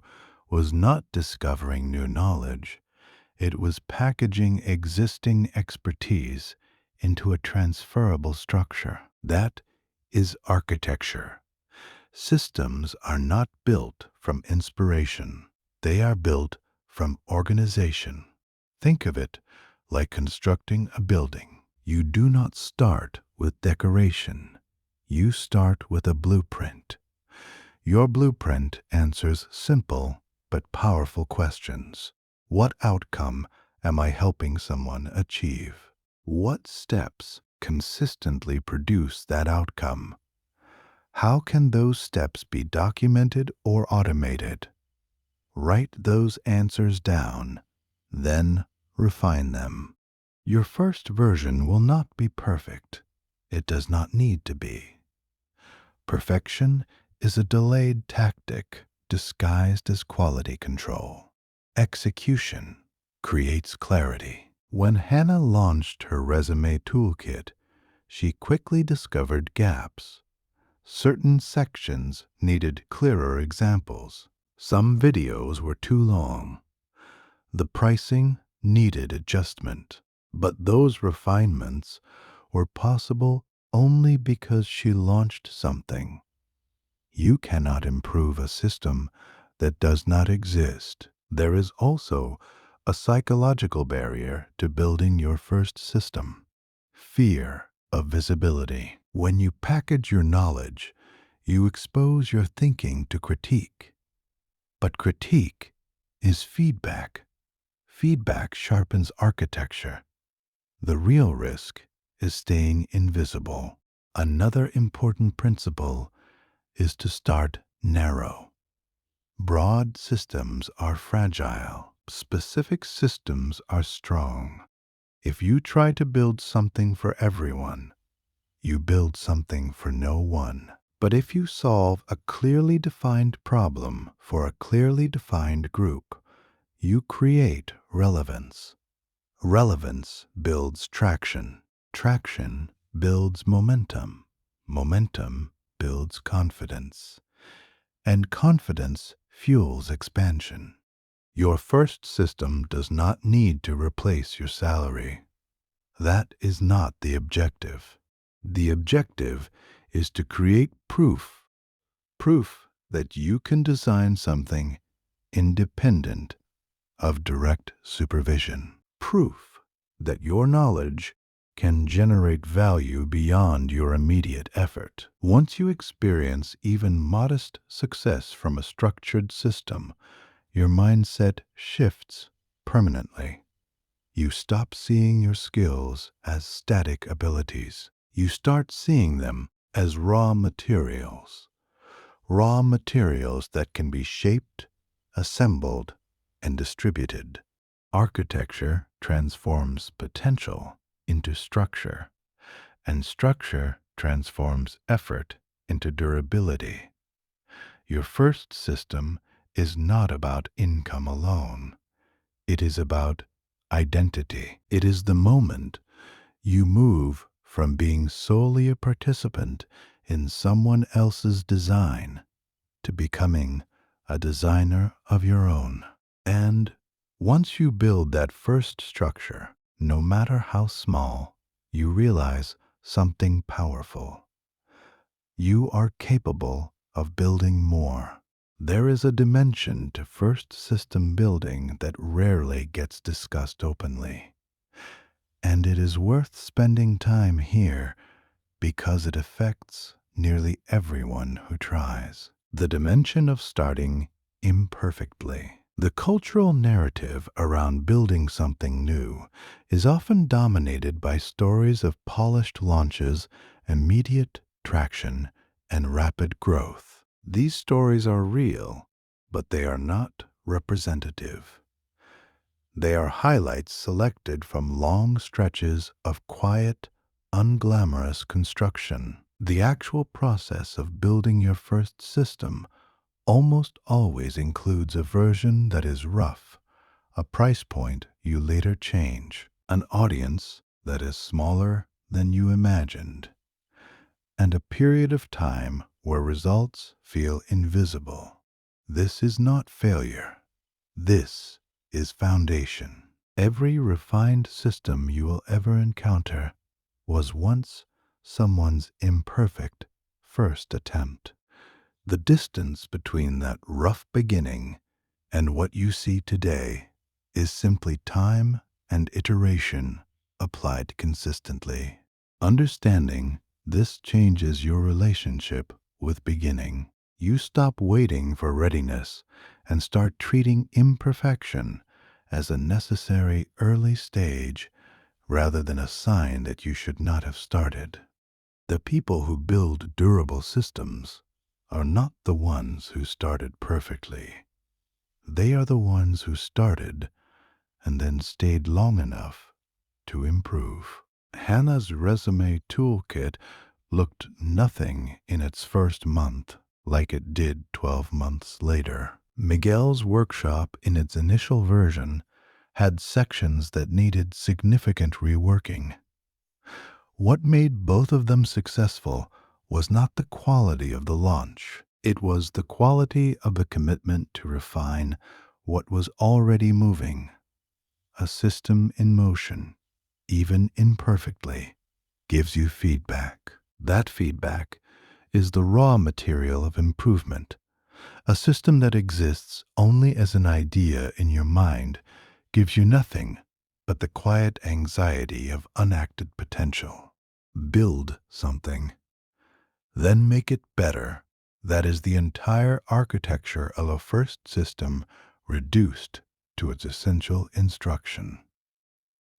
was not discovering new knowledge. It was packaging existing expertise into a transferable structure. That is architecture. Systems are not built from inspiration. They are built from organization. Think of it like constructing a building. You do not start with decoration. You start with a blueprint. Your blueprint answers simple but powerful questions. What outcome am I helping someone achieve? What steps consistently produce that outcome? How can those steps be documented or automated? Write those answers down, then refine them. Your first version will not be perfect. It does not need to be. Perfection is a delayed tactic disguised as quality control. Execution creates clarity. When Hannah launched her resume toolkit, she quickly discovered gaps. Certain sections needed clearer examples. Some videos were too long. The pricing needed adjustment. But those refinements were possible only because she launched something. You cannot improve a system that does not exist. There is also a psychological barrier to building your first system: fear of visibility. When you package your knowledge, you expose your thinking to critique. But critique is feedback. Feedback sharpens architecture. The real risk is staying invisible. Another important principle is to start narrow. Broad systems are fragile. Specific systems are strong. If you try to build something for everyone, you build something for no one. But if you solve a clearly defined problem for a clearly defined group, you create relevance. Relevance builds traction. Traction builds momentum. Momentum builds confidence. And confidence fuels expansion. Your first system does not need to replace your salary. That is not the objective. The objective is to create proof. Proof that you can design something independent of direct supervision. Proof that your knowledge can generate value beyond your immediate effort. Once you experience even modest success from a structured system, your mindset shifts permanently. You stop seeing your skills as static abilities. You start seeing them as raw materials. Raw materials that can be shaped, assembled, and distributed. Architecture transforms potential into structure, and structure transforms effort into durability. Your first system is not about income alone. It is about identity. It is the moment you move from being solely a participant in someone else's design to becoming a designer of your own. And once you build that first structure, no matter how small, you realize something powerful. You are capable of building more. There is a dimension to first system building that rarely gets discussed openly. And it is worth spending time here because it affects nearly everyone who tries. The dimension of starting imperfectly. The cultural narrative around building something new is often dominated by stories of polished launches, immediate traction, and rapid growth. These stories are real, but they are not representative. They are highlights selected from long stretches of quiet, unglamorous construction. The actual process of building your first system almost always includes a version that is rough, a price point you later change, an audience that is smaller than you imagined, and a period of time where results feel invisible. This is not failure. This is foundation. Every refined system you will ever encounter was once someone's imperfect first attempt. The distance between that rough beginning and what you see today is simply time and iteration applied consistently. Understanding this changes your relationship with beginning. You stop waiting for readiness and start treating imperfection as a necessary early stage rather than a sign that you should not have started. The people who build durable systems are not the ones who started perfectly. They are the ones who started and then stayed long enough to improve. Hannah's resume toolkit looked nothing in its first month like it did 12 months later. Miguel's workshop in its initial version had sections that needed significant reworking. What made both of them successful was not the quality of the launch. It was the quality of the commitment to refine what was already moving. A system in motion, even imperfectly, gives you feedback. That feedback is the raw material of improvement. A system that exists only as an idea in your mind gives you nothing but the quiet anxiety of unacted potential. Build something, then make it better. That is the entire architecture of a first system reduced to its essential instruction.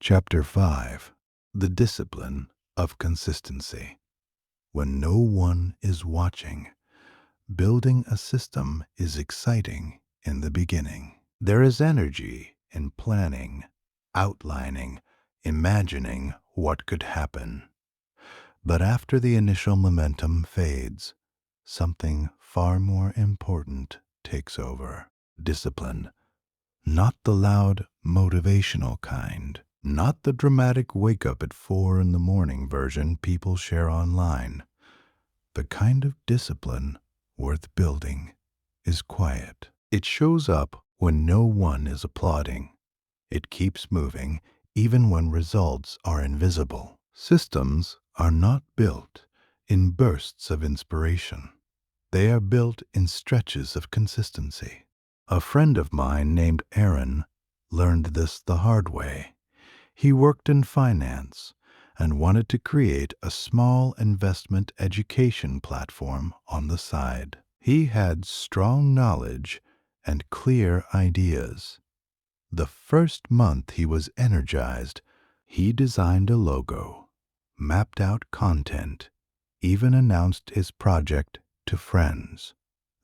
Chapter 5. The Discipline of Consistency. When no one is watching, building a system is exciting in the beginning. There is energy in planning, outlining, imagining what could happen. But after the initial momentum fades, something far more important takes over. Discipline. Not the loud, motivational kind. Not the dramatic wake up at 4 in the morning version people share online. The kind of discipline worth building is quiet. It shows up when no one is applauding. It keeps moving even when results are invisible. Systems are not built in bursts of inspiration. They are built in stretches of consistency. A friend of mine named Aaron learned this the hard way. He worked in finance and wanted to create a small investment education platform on the side. He had strong knowledge and clear ideas. The first month he was energized. He designed a logo, mapped out content, even announced his project to friends.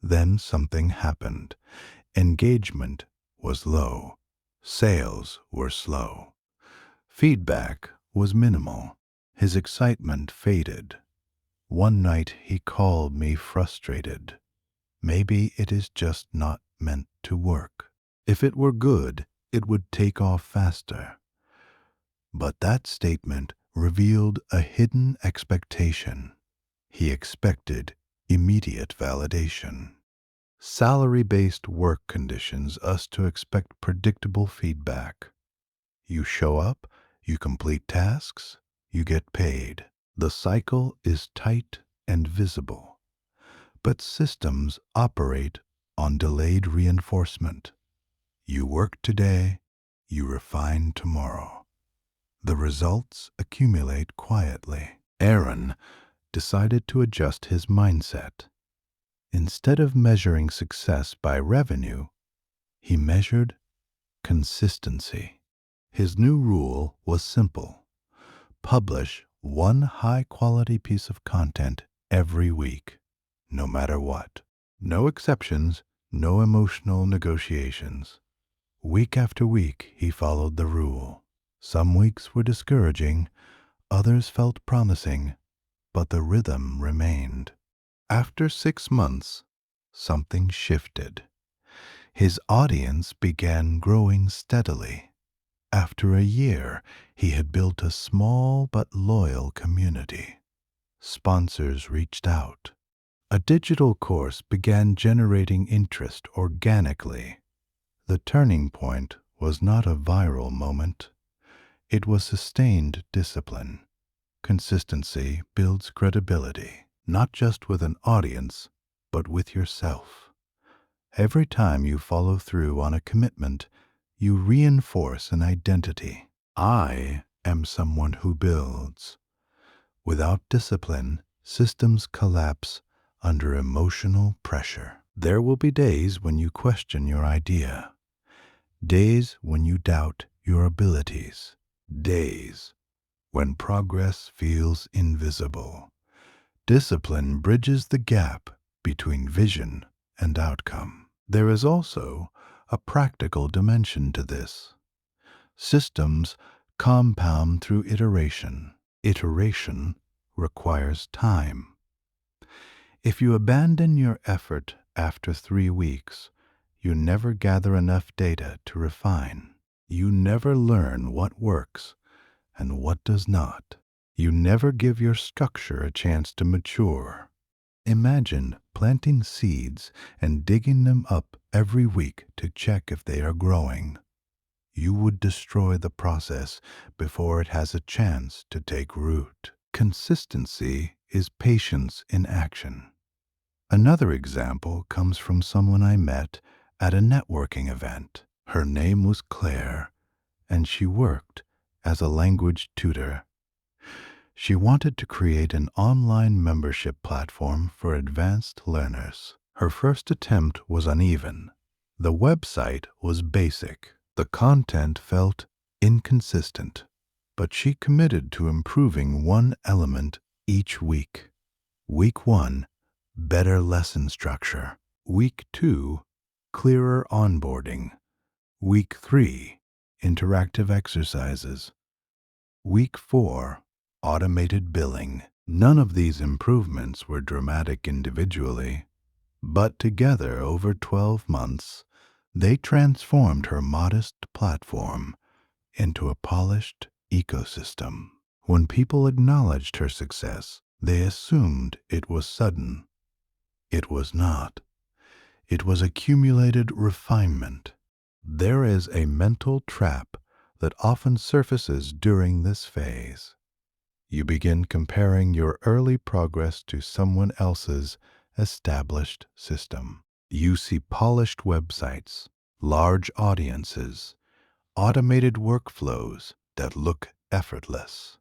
Then something happened. Engagement was low. Sales were slow. Feedback was minimal. His excitement faded. One night he called me frustrated. Maybe it is just not meant to work. If it were good, it would take off faster. But that statement revealed a hidden expectation. He expected immediate validation. Salary-based work conditions us to expect predictable feedback. You show up, you complete tasks, you get paid. The cycle is tight and visible. But systems operate on delayed reinforcement. You work today, you refine tomorrow. The results accumulate quietly. Aaron decided to adjust his mindset. Instead of measuring success by revenue, he measured consistency. His new rule was simple. Publish one high-quality piece of content every week, no matter what. No exceptions, no emotional negotiations. Week after week, he followed the rule. Some weeks were discouraging, others felt promising, but the rhythm remained. After 6 months, something shifted. His audience began growing steadily. After a year, he had built a small but loyal community. Sponsors reached out. A digital course began generating interest organically. The turning point was not a viral moment. It was sustained discipline. Consistency builds credibility, not just with an audience, but with yourself. Every time you follow through on a commitment, you reinforce an identity. I am someone who builds. Without discipline, systems collapse under emotional pressure. There will be days when you question your idea, days when you doubt your abilities, days when progress feels invisible. Discipline bridges the gap between vision and outcome. There is also a practical dimension to this. Systems compound through iteration. Iteration requires time. If you abandon your effort after 3 weeks, you never gather enough data to refine. You never learn what works and what does not. You never give your structure a chance to mature. Imagine planting seeds and digging them up every week to check if they are growing. You would destroy the process before it has a chance to take root. Consistency is patience in action. Another example comes from someone I met at a networking event. Her name was Claire, and she worked as a language tutor. She wanted to create an online membership platform for advanced learners. Her first attempt was uneven. The website was basic. The content felt inconsistent, but she committed to improving one element each week. Week 1, better lesson structure. Week 2, clearer onboarding. Week 3, interactive exercises. Week 4, automated billing. None of these improvements were dramatic individually, but together over 12 months, they transformed her modest platform into a polished ecosystem. When people acknowledged her success, they assumed it was sudden. It was not. It was accumulated refinement. There is a mental trap that often surfaces during this phase. You begin comparing your early progress to someone else's established system. You see polished websites, large audiences, automated workflows that look effortless.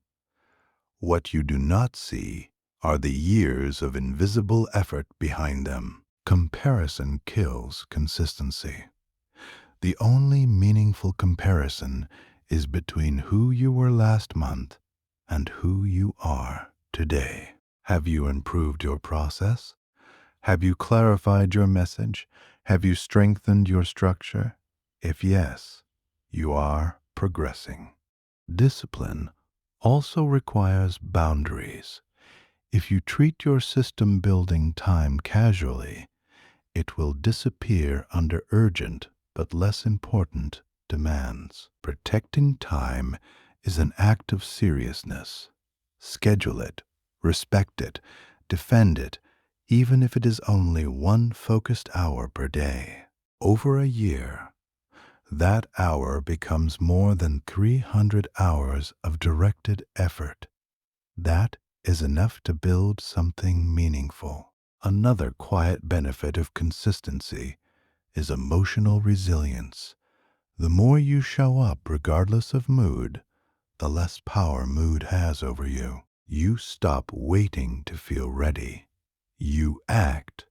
What you do not see are the years of invisible effort behind them. Comparison kills consistency. The only meaningful comparison is between who you were last month and who you are today. Have you improved your process? Have you clarified your message? Have you strengthened your structure? If yes, you are progressing. Discipline also requires boundaries. If you treat your system building time casually, it will disappear under urgent but less important demands. Protecting time is an act of seriousness. Schedule it, respect it, defend it, even if it is only one focused hour per day. Over a year, that hour becomes more than 300 hours of directed effort. That is enough to build something meaningful. Another quiet benefit of consistency is emotional resilience. The more you show up regardless of mood, the less power mood has over you. You stop waiting to feel ready. You act,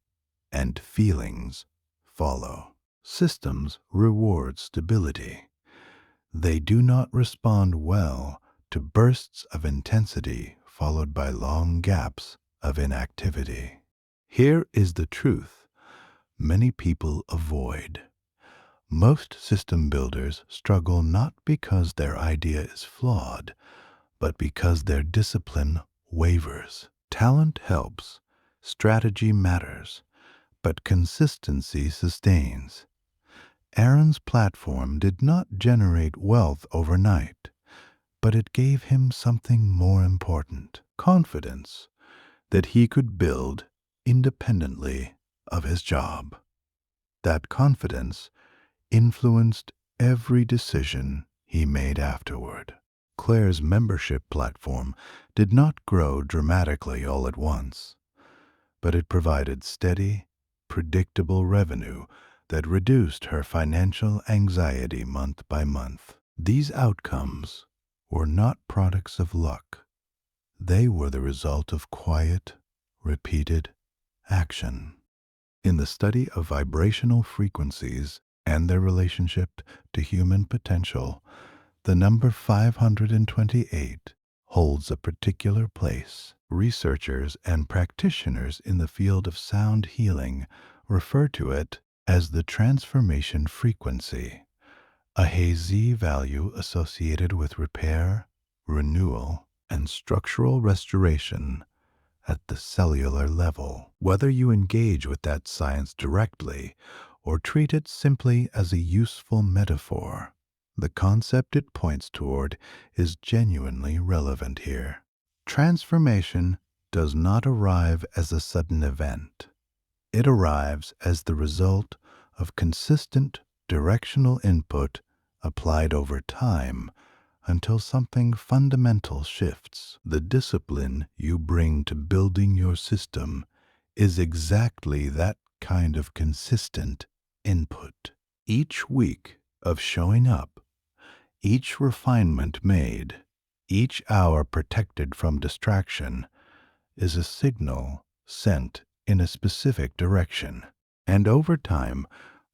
and feelings follow. Systems reward stability. They do not respond well to bursts of intensity followed by long gaps of inactivity. Here is the truth many people avoid. Most system builders struggle not because their idea is flawed, but because their discipline wavers. Talent helps, strategy matters, but consistency sustains. Aaron's platform did not generate wealth overnight, but it gave him something more important, confidence that he could build independently of his job. That confidence influenced every decision he made afterward. Claire's membership platform did not grow dramatically all at once, but it provided steady, predictable revenue that reduced her financial anxiety month by month. These outcomes were not products of luck. They were the result of quiet, repeated action. In the study of vibrational frequencies and their relationship to human potential, the number 528 holds a particular place. Researchers and practitioners in the field of sound healing refer to it as the transformation frequency, a hazy value associated with repair, renewal, and structural restoration at the cellular level. Whether you engage with that science directly or treat it simply as a useful metaphor, the concept it points toward is genuinely relevant here. Transformation does not arrive as a sudden event. It arrives as the result of consistent directional input applied over time until something fundamental shifts. The discipline you bring to building your system is exactly that kind of consistent input. Each week of showing up, each refinement made, each hour protected from distraction is a signal sent in a specific direction. And over time,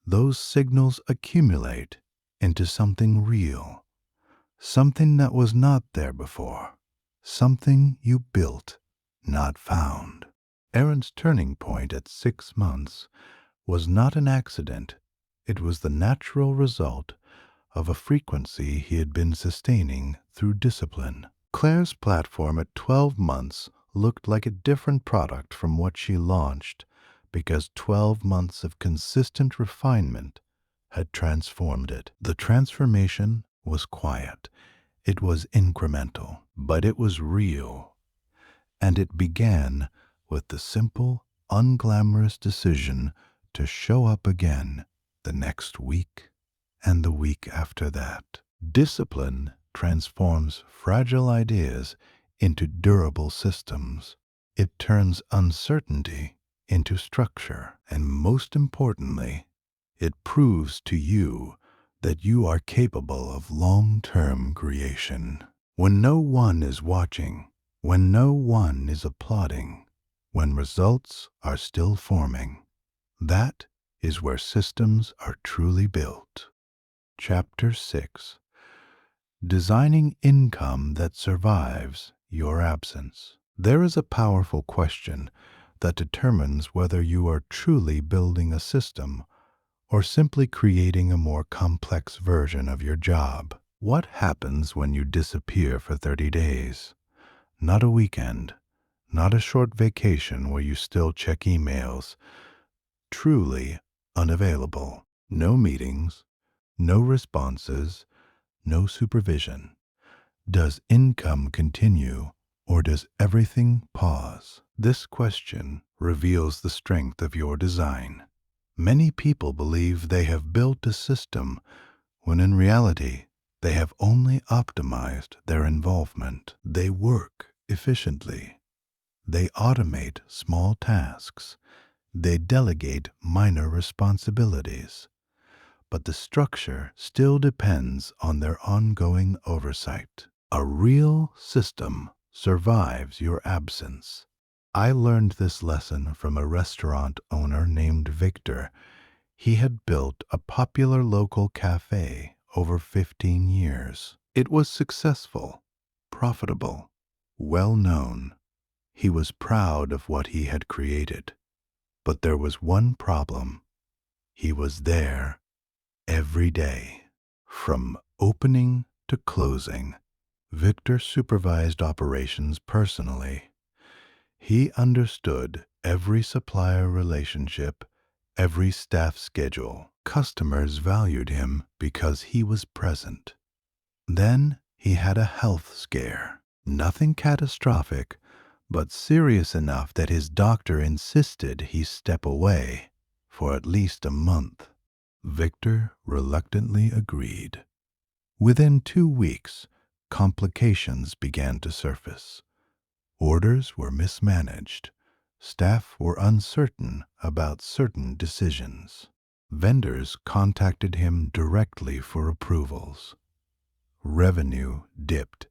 those signals accumulate into something real, something that was not there before, something you built, not found. Aaron's turning point at 6 months was not an accident. It was the natural result of a frequency he had been sustaining through discipline. Claire's platform at 12 months looked like a different product from what she launched because 12 months of consistent refinement had transformed it. The transformation was quiet. It was incremental, but it was real. And it began with the simple, unglamorous decision to show up again the next week and the week after that. Discipline transforms fragile ideas into durable systems. It turns uncertainty into structure, and most importantly, it proves to you that you are capable of long-term creation. When no one is watching, when no one is applauding, when results are still forming, that is where systems are truly built. Chapter 6: Designing Income That Survives Your Absence. There is a powerful question that determines whether you are truly building a system or simply creating a more complex version of your job. What happens when you disappear for 30 days? Not a weekend, not a short vacation where you still check emails. Truly unavailable. No meetings, no responses, no supervision. Does income continue, or does everything pause? This question reveals the strength of your design. Many people believe they have built a system when in reality they have only optimized their involvement. They work efficiently. They automate small tasks. They delegate minor responsibilities. But the structure still depends on their ongoing oversight. A real system survives your absence. I learned this lesson from a restaurant owner named Victor. He had built a popular local cafe over 15 years. It was successful, profitable, well known. He was proud of what he had created. But there was one problem. He was there every day. From opening to closing, Victor supervised operations personally. He understood every supplier relationship, every staff schedule. Customers valued him because he was present. Then he had a health scare. Nothing catastrophic, but serious enough that his doctor insisted he step away for at least a month. Victor reluctantly agreed. Within 2 weeks, complications began to surface. Orders were mismanaged. Staff were uncertain about certain decisions. Vendors contacted him directly for approvals. Revenue dipped.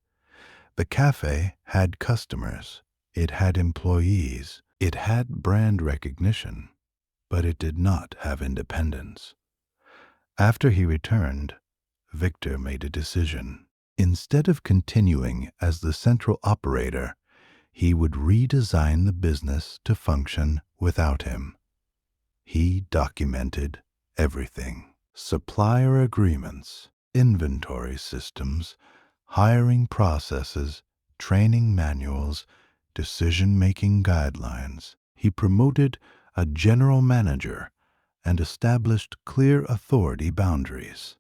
The cafe had customers. It had employees. It had brand recognition. But it did not have independence. After he returned, Victor made a decision. Instead of continuing as the central operator, he would redesign the business to function without him. He documented everything: supplier agreements, inventory systems, hiring processes, training manuals, decision-making guidelines. He promoted a general manager and established clear authority boundaries.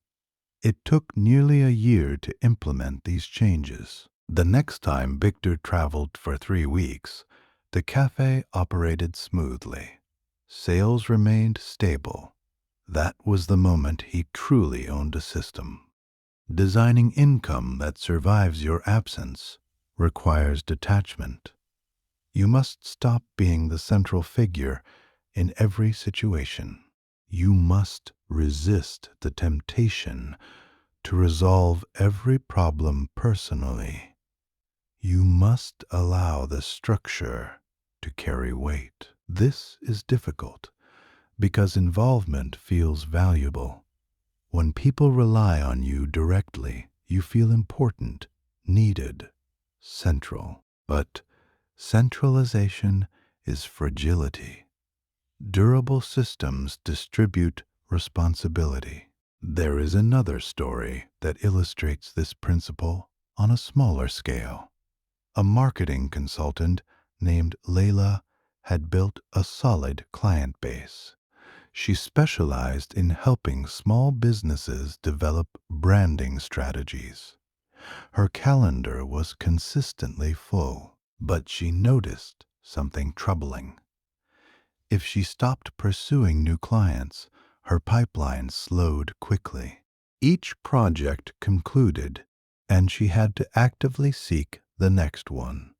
It took nearly a year to implement these changes. The next time Victor traveled for 3 weeks, the cafe operated smoothly. Sales remained stable. That was the moment he truly owned a system. Designing income that survives your absence requires detachment. You must stop being the central figure in every situation. You must resist the temptation to resolve every problem personally. You must allow the structure to carry weight. This is difficult because involvement feels valuable. When people rely on you directly, you feel important, needed, central. But centralization is fragility. Durable systems distribute responsibility. There is another story that illustrates this principle on a smaller scale. A marketing consultant named Layla had built a solid client base. She specialized in helping small businesses develop branding strategies. Her calendar was consistently full, but she noticed something troubling. If she stopped pursuing new clients, her pipeline slowed quickly. Each project concluded, and she had to actively seek the next one.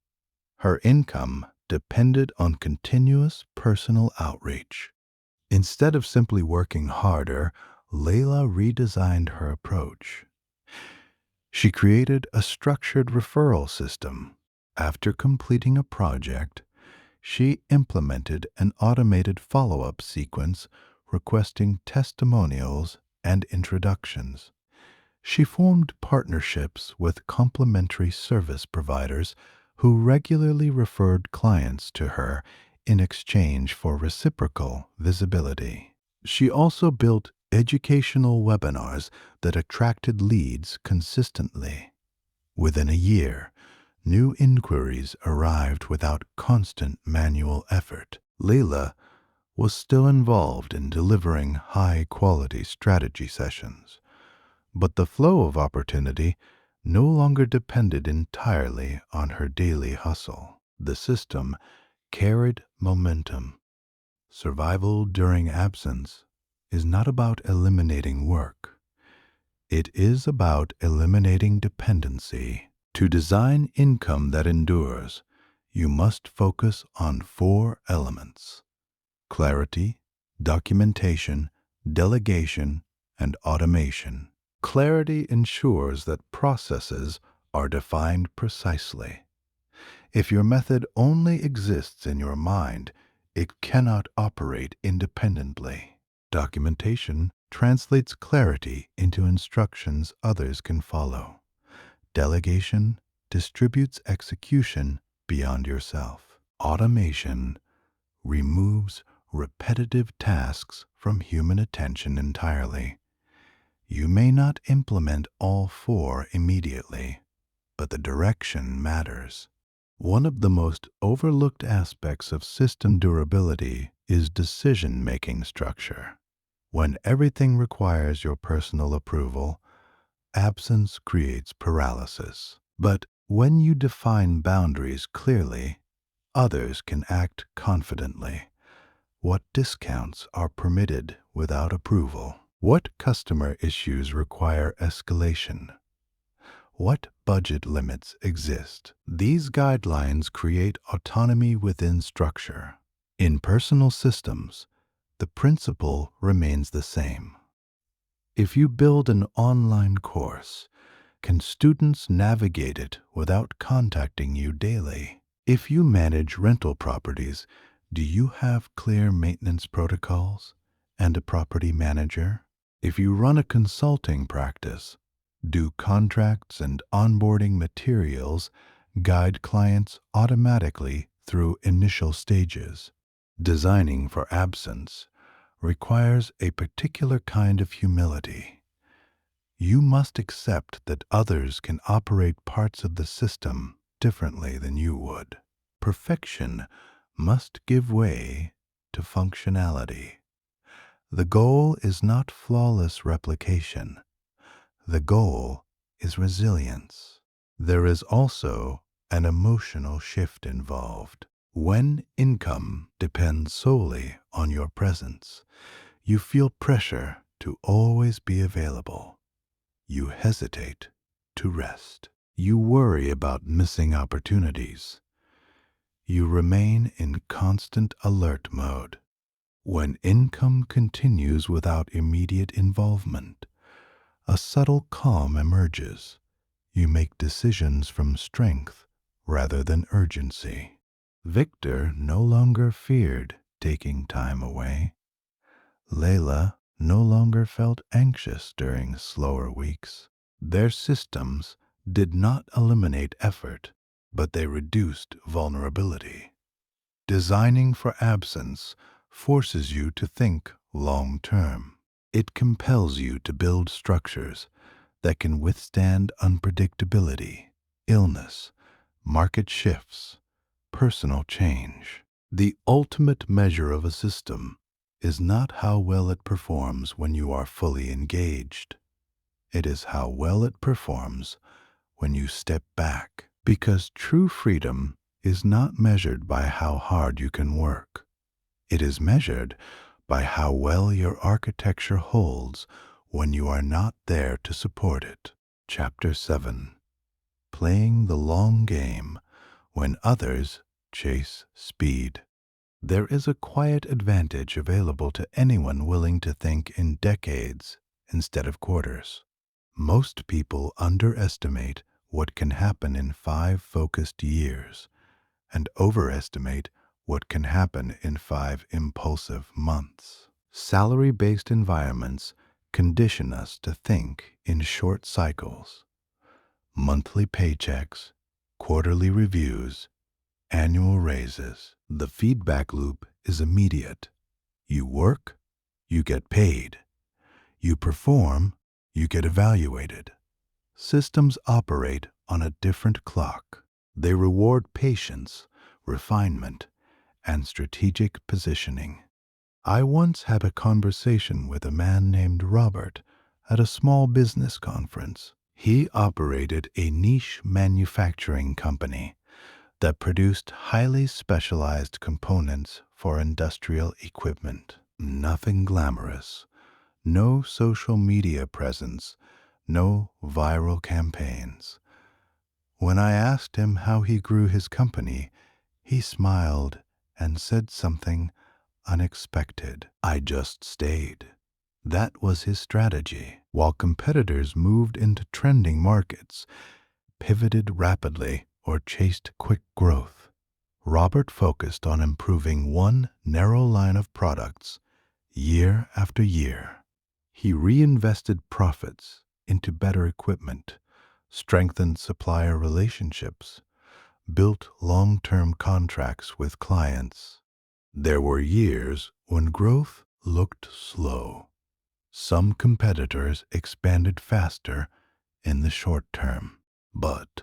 Her income depended on continuous personal outreach. Instead of simply working harder, Layla redesigned her approach. She created a structured referral system. After completing a project, she implemented an automated follow-up sequence requesting testimonials and introductions. She formed partnerships with complementary service providers who regularly referred clients to her in exchange for reciprocal visibility. She also built educational webinars that attracted leads consistently. Within a year, new inquiries arrived without constant manual effort. Layla was still involved in delivering high-quality strategy sessions, but the flow of opportunity no longer depended entirely on her daily hustle. The system carried momentum. Survival during absence is not about eliminating work. It is about eliminating dependency. To design income that endures, you must focus on 4 elements: clarity, documentation, delegation, and automation. Clarity ensures that processes are defined precisely. If your method only exists in your mind, it cannot operate independently. Documentation translates clarity into instructions others can follow. Delegation distributes execution beyond yourself. Automation removes repetitive tasks from human attention entirely. You may not implement all 4 immediately, but the direction matters. One of the most overlooked aspects of system durability is decision-making structure. When everything requires your personal approval, absence creates paralysis. But when you define boundaries clearly, others can act confidently. What discounts are permitted without approval? What customer issues require escalation? What budget limits exist? These guidelines create autonomy within structure. In personal systems, the principle remains the same. If you build an online course, can students navigate it without contacting you daily? If you manage rental properties, do you have clear maintenance protocols and a property manager? If you run a consulting practice, do contracts and onboarding materials guide clients automatically through initial stages? Designing for absence requires a particular kind of humility. You must accept that others can operate parts of the system differently than you would. Perfection must give way to functionality. The goal is not flawless replication. The goal is resilience. There is also an emotional shift involved. When income depends solely on your presence, you feel pressure to always be available. You hesitate to rest. You worry about missing opportunities. You remain in constant alert mode. When income continues without immediate involvement, a subtle calm emerges. You make decisions from strength rather than urgency. Victor no longer feared taking time away. Layla no longer felt anxious during slower weeks. Their systems did not eliminate effort, but they reduced vulnerability. Designing for absence forces you to think long term. It compels you to build structures that can withstand unpredictability, illness, market shifts, personal change. The ultimate measure of a system is not how well it performs when you are fully engaged. It is how well it performs when you step back. Because true freedom is not measured by how hard you can work. It is measured by how well your architecture holds when you are not there to support it. Chapter 7. Playing the long game when others chase speed. There is a quiet advantage available to anyone willing to think in decades instead of quarters. Most people underestimate what can happen in 5 focused years and overestimate what can happen in 5 impulsive months. Salary-based environments condition us to think in short cycles. Monthly paychecks, quarterly reviews, annual raises. The feedback loop is immediate. You work, you get paid. You perform, you get evaluated. Systems operate on a different clock. They reward patience, refinement, and strategic positioning. I once had a conversation with a man named Robert at a small business conference. He operated a niche manufacturing company that produced highly specialized components for industrial equipment. Nothing glamorous, no social media presence, no viral campaigns. When I asked him how he grew his company, he smiled and said something unexpected. I just stayed. That was his strategy. While competitors moved into trending markets, pivoted rapidly, or chased quick growth, Robert focused on improving one narrow line of products year after year. He reinvested profits into better equipment, strengthened supplier relationships, built long-term contracts with clients. There were years when growth looked slow. Some competitors expanded faster in the short term, but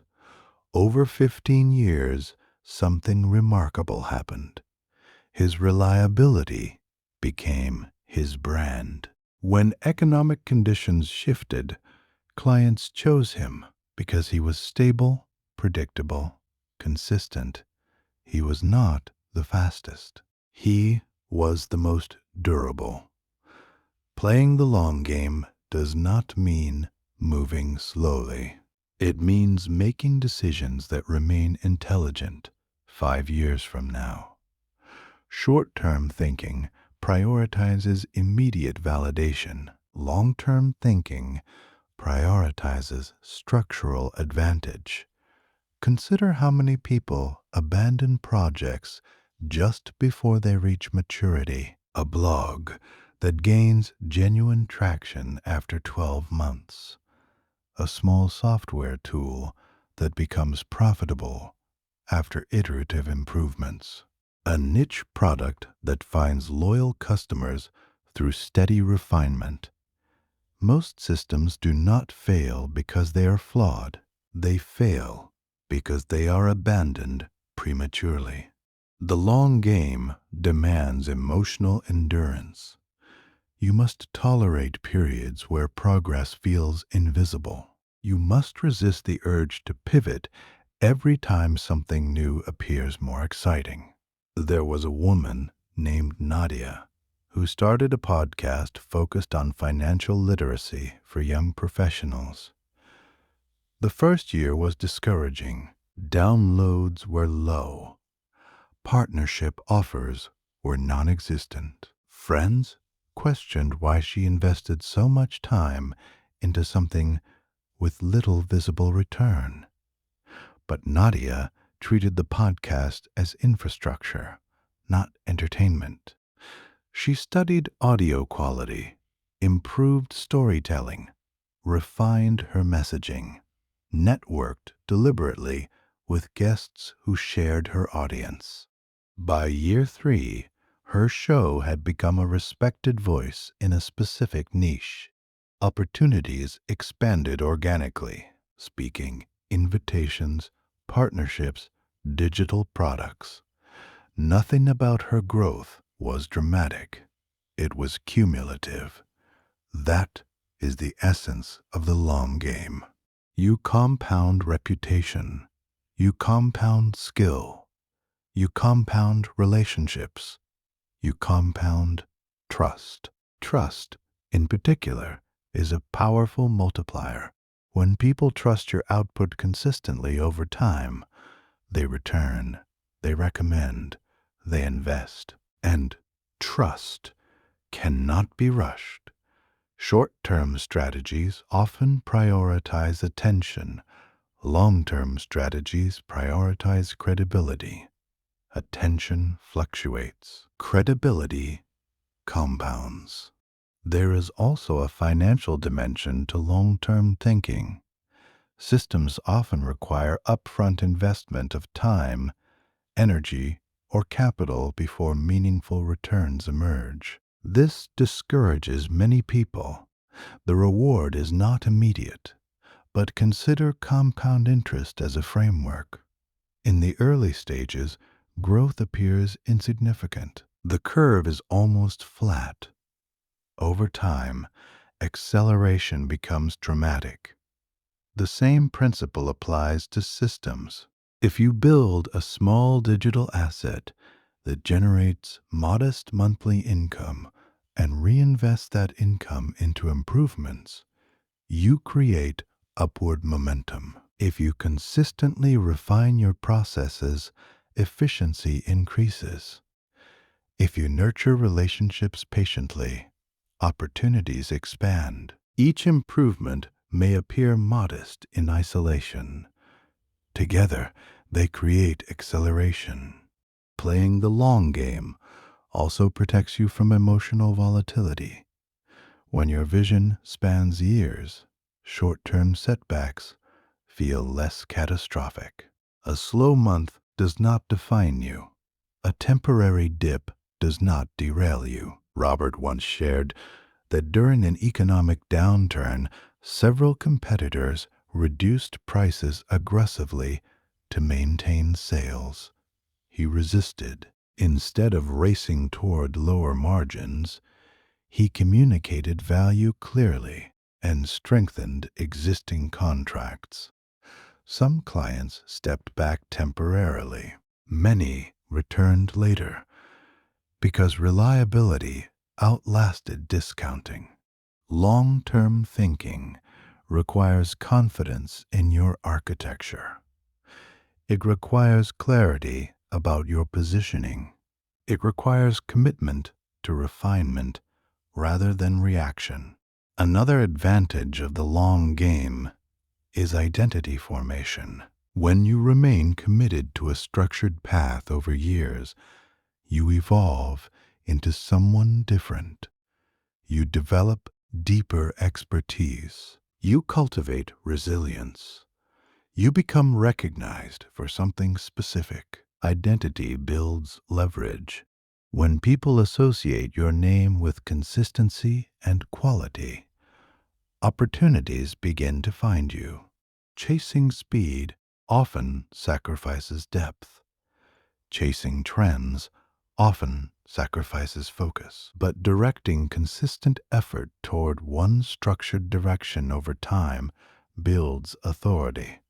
over 15 years, something remarkable happened. His reliability became his brand. When economic conditions shifted, clients chose him because he was stable, predictable, consistent. He was not the fastest. He was the most durable. Playing the long game does not mean moving slowly. It means making decisions that remain intelligent 5 years from now. Short-term thinking prioritizes immediate validation. Long-term thinking prioritizes structural advantage. Consider how many people abandon projects just before they reach maturity. A blog that gains genuine traction after 12 months. A small software tool that becomes profitable after iterative improvements. A niche product that finds loyal customers through steady refinement. Most systems do not fail because they are flawed. They fail because they are abandoned prematurely. The long game demands emotional endurance. You must tolerate periods where progress feels invisible. You must resist the urge to pivot every time something new appears more exciting. There was a woman named Nadia who started a podcast focused on financial literacy for young professionals. The first year was discouraging. Downloads were low. Partnership offers were non-existent. Friends questioned why she invested so much time into something with little visible return. But Nadia treated the podcast as infrastructure, not entertainment. She studied audio quality, improved storytelling, refined her messaging, networked deliberately with guests who shared her audience. By year 3, her show had become a respected voice in a specific niche. Opportunities expanded organically: speaking, invitations, partnerships, digital products. Nothing about her growth was dramatic. It was cumulative. That is the essence of the long game. You compound reputation. You compound skill. You compound relationships. You compound trust. Trust, in particular, is a powerful multiplier. When people trust your output consistently over time, they return, they recommend, they invest. And trust cannot be rushed. Short-term strategies often prioritize attention. Long-term strategies prioritize credibility. Attention fluctuates. Credibility compounds. There is also a financial dimension to long-term thinking. Systems often require upfront investment of time, energy, or capital before meaningful returns emerge. This discourages many people. The reward is not immediate, but consider compound interest as a framework. In the early stages, growth appears insignificant. The curve is almost flat. Over time, acceleration becomes dramatic. The same principle applies to systems. If you build a small digital asset that generates modest monthly income and reinvest that income into improvements, you create upward momentum. If you consistently refine your processes, efficiency increases. If you nurture relationships patiently, opportunities expand. Each improvement may appear modest in isolation. Together, they create acceleration. Playing the long game also protects you from emotional volatility. When your vision spans years, short-term setbacks feel less catastrophic. A slow month does not define you. A temporary dip does not derail you. Robert once shared that during an economic downturn, several competitors reduced prices aggressively to maintain sales. He resisted. Instead of racing toward lower margins, he communicated value clearly and strengthened existing contracts. Some clients stepped back temporarily. Many returned later because reliability outlasted discounting. Long-term thinking requires confidence in your architecture. It requires clarity about your positioning. It requires commitment to refinement rather than reaction. Another advantage of the long game is identity formation. When you remain committed to a structured path over years, you evolve into someone different. You develop deeper expertise. You cultivate resilience. You become recognized for something specific. Identity builds leverage. When people associate your name with consistency and quality, opportunities begin to find you. Chasing speed often sacrifices depth. Chasing trends often sacrifices focus. But directing consistent effort toward one structured direction over time builds authority.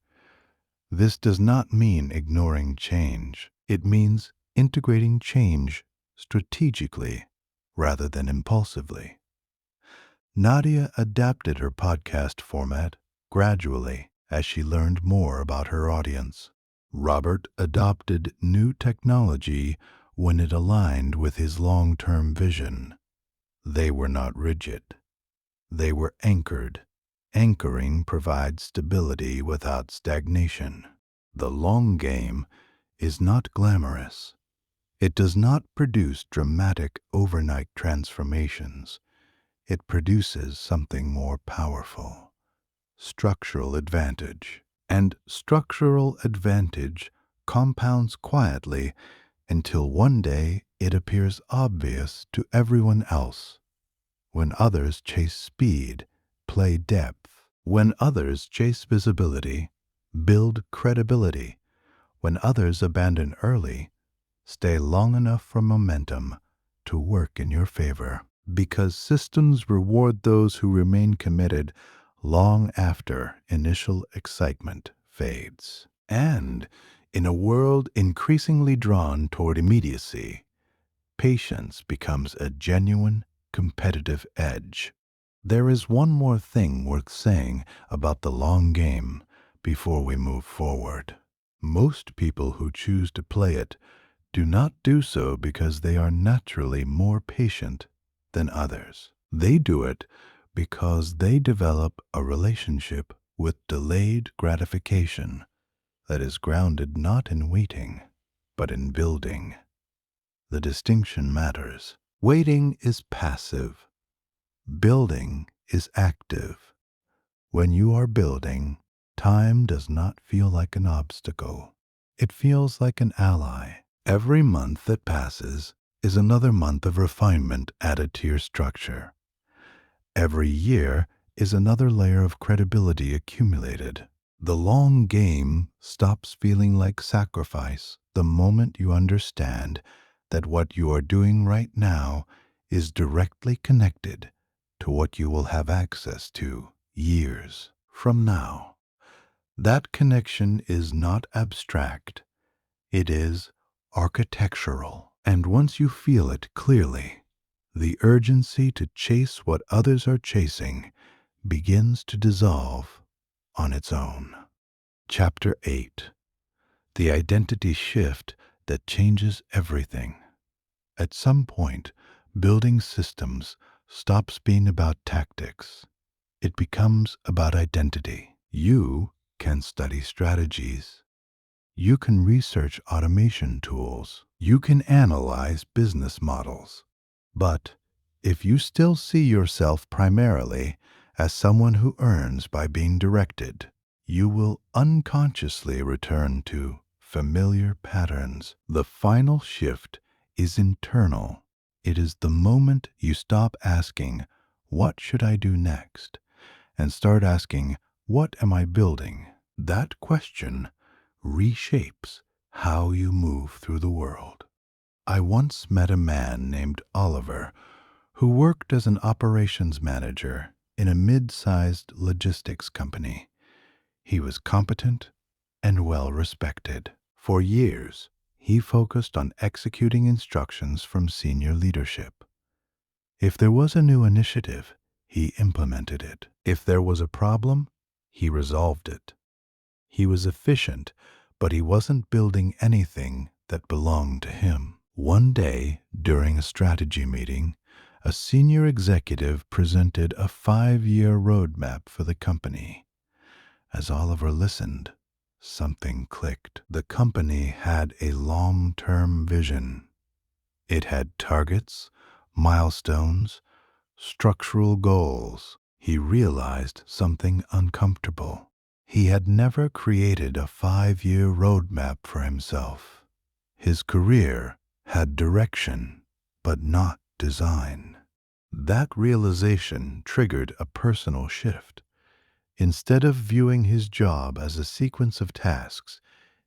This does not mean ignoring change. It means integrating change strategically rather than impulsively. Nadia adapted her podcast format gradually as she learned more about her audience. Robert adopted new technology when it aligned with his long-term vision. They were not rigid. They were anchored. Anchoring provides stability without stagnation. The long game is not glamorous. It does not produce dramatic overnight transformations. It produces something more powerful: structural advantage. And structural advantage compounds quietly until one day it appears obvious to everyone else. When others chase speed, play depth. When others chase visibility, build credibility. When others abandon early, stay long enough for momentum to work in your favor. Because systems reward those who remain committed long after initial excitement fades. And in a world increasingly drawn toward immediacy, patience becomes a genuine competitive edge. There is one more thing worth saying about the long game before we move forward. Most people who choose to play it do not do so because they are naturally more patient than others. They do it because they develop a relationship with delayed gratification that is grounded not in waiting, but in building. The distinction matters. Waiting is passive. Building is active. When you are building, time does not feel like an obstacle. It feels like an ally. Every month that passes is another month of refinement added to your structure. Every year is another layer of credibility accumulated. The long game stops feeling like sacrifice the moment you understand that what you are doing right now is directly connected to what you will have access to years from now. That connection is not abstract, it is architectural. And once you feel it clearly, the urgency to chase what others are chasing begins to dissolve on its own. Chapter 8: The Identity Shift That Changes Everything. At some point, building systems stops being about tactics. It becomes about identity. You can study strategies. You can research automation tools. You can analyze business models. But if you still see yourself primarily as someone who earns by being directed, you will unconsciously return to familiar patterns. The final shift is internal. It is the moment you stop asking, "What should I do next?" and start asking, "What am I building?" That question reshapes how you move through the world. I once met a man named Oliver who worked as an operations manager in a mid-sized logistics company. He was competent and well respected. For years, he focused on executing instructions from senior leadership. If there was a new initiative, he implemented it. If there was a problem, he resolved it. He was efficient, but he wasn't building anything that belonged to him. One day, during a strategy meeting, a senior executive presented a 5-year roadmap for the company. As Oliver listened, something clicked. The company had a long-term vision. It had targets, milestones, structural goals. He realized something uncomfortable. He had never created a 5-year roadmap for himself. His career had direction, but not design. That realization triggered a personal shift. Instead of viewing his job as a sequence of tasks,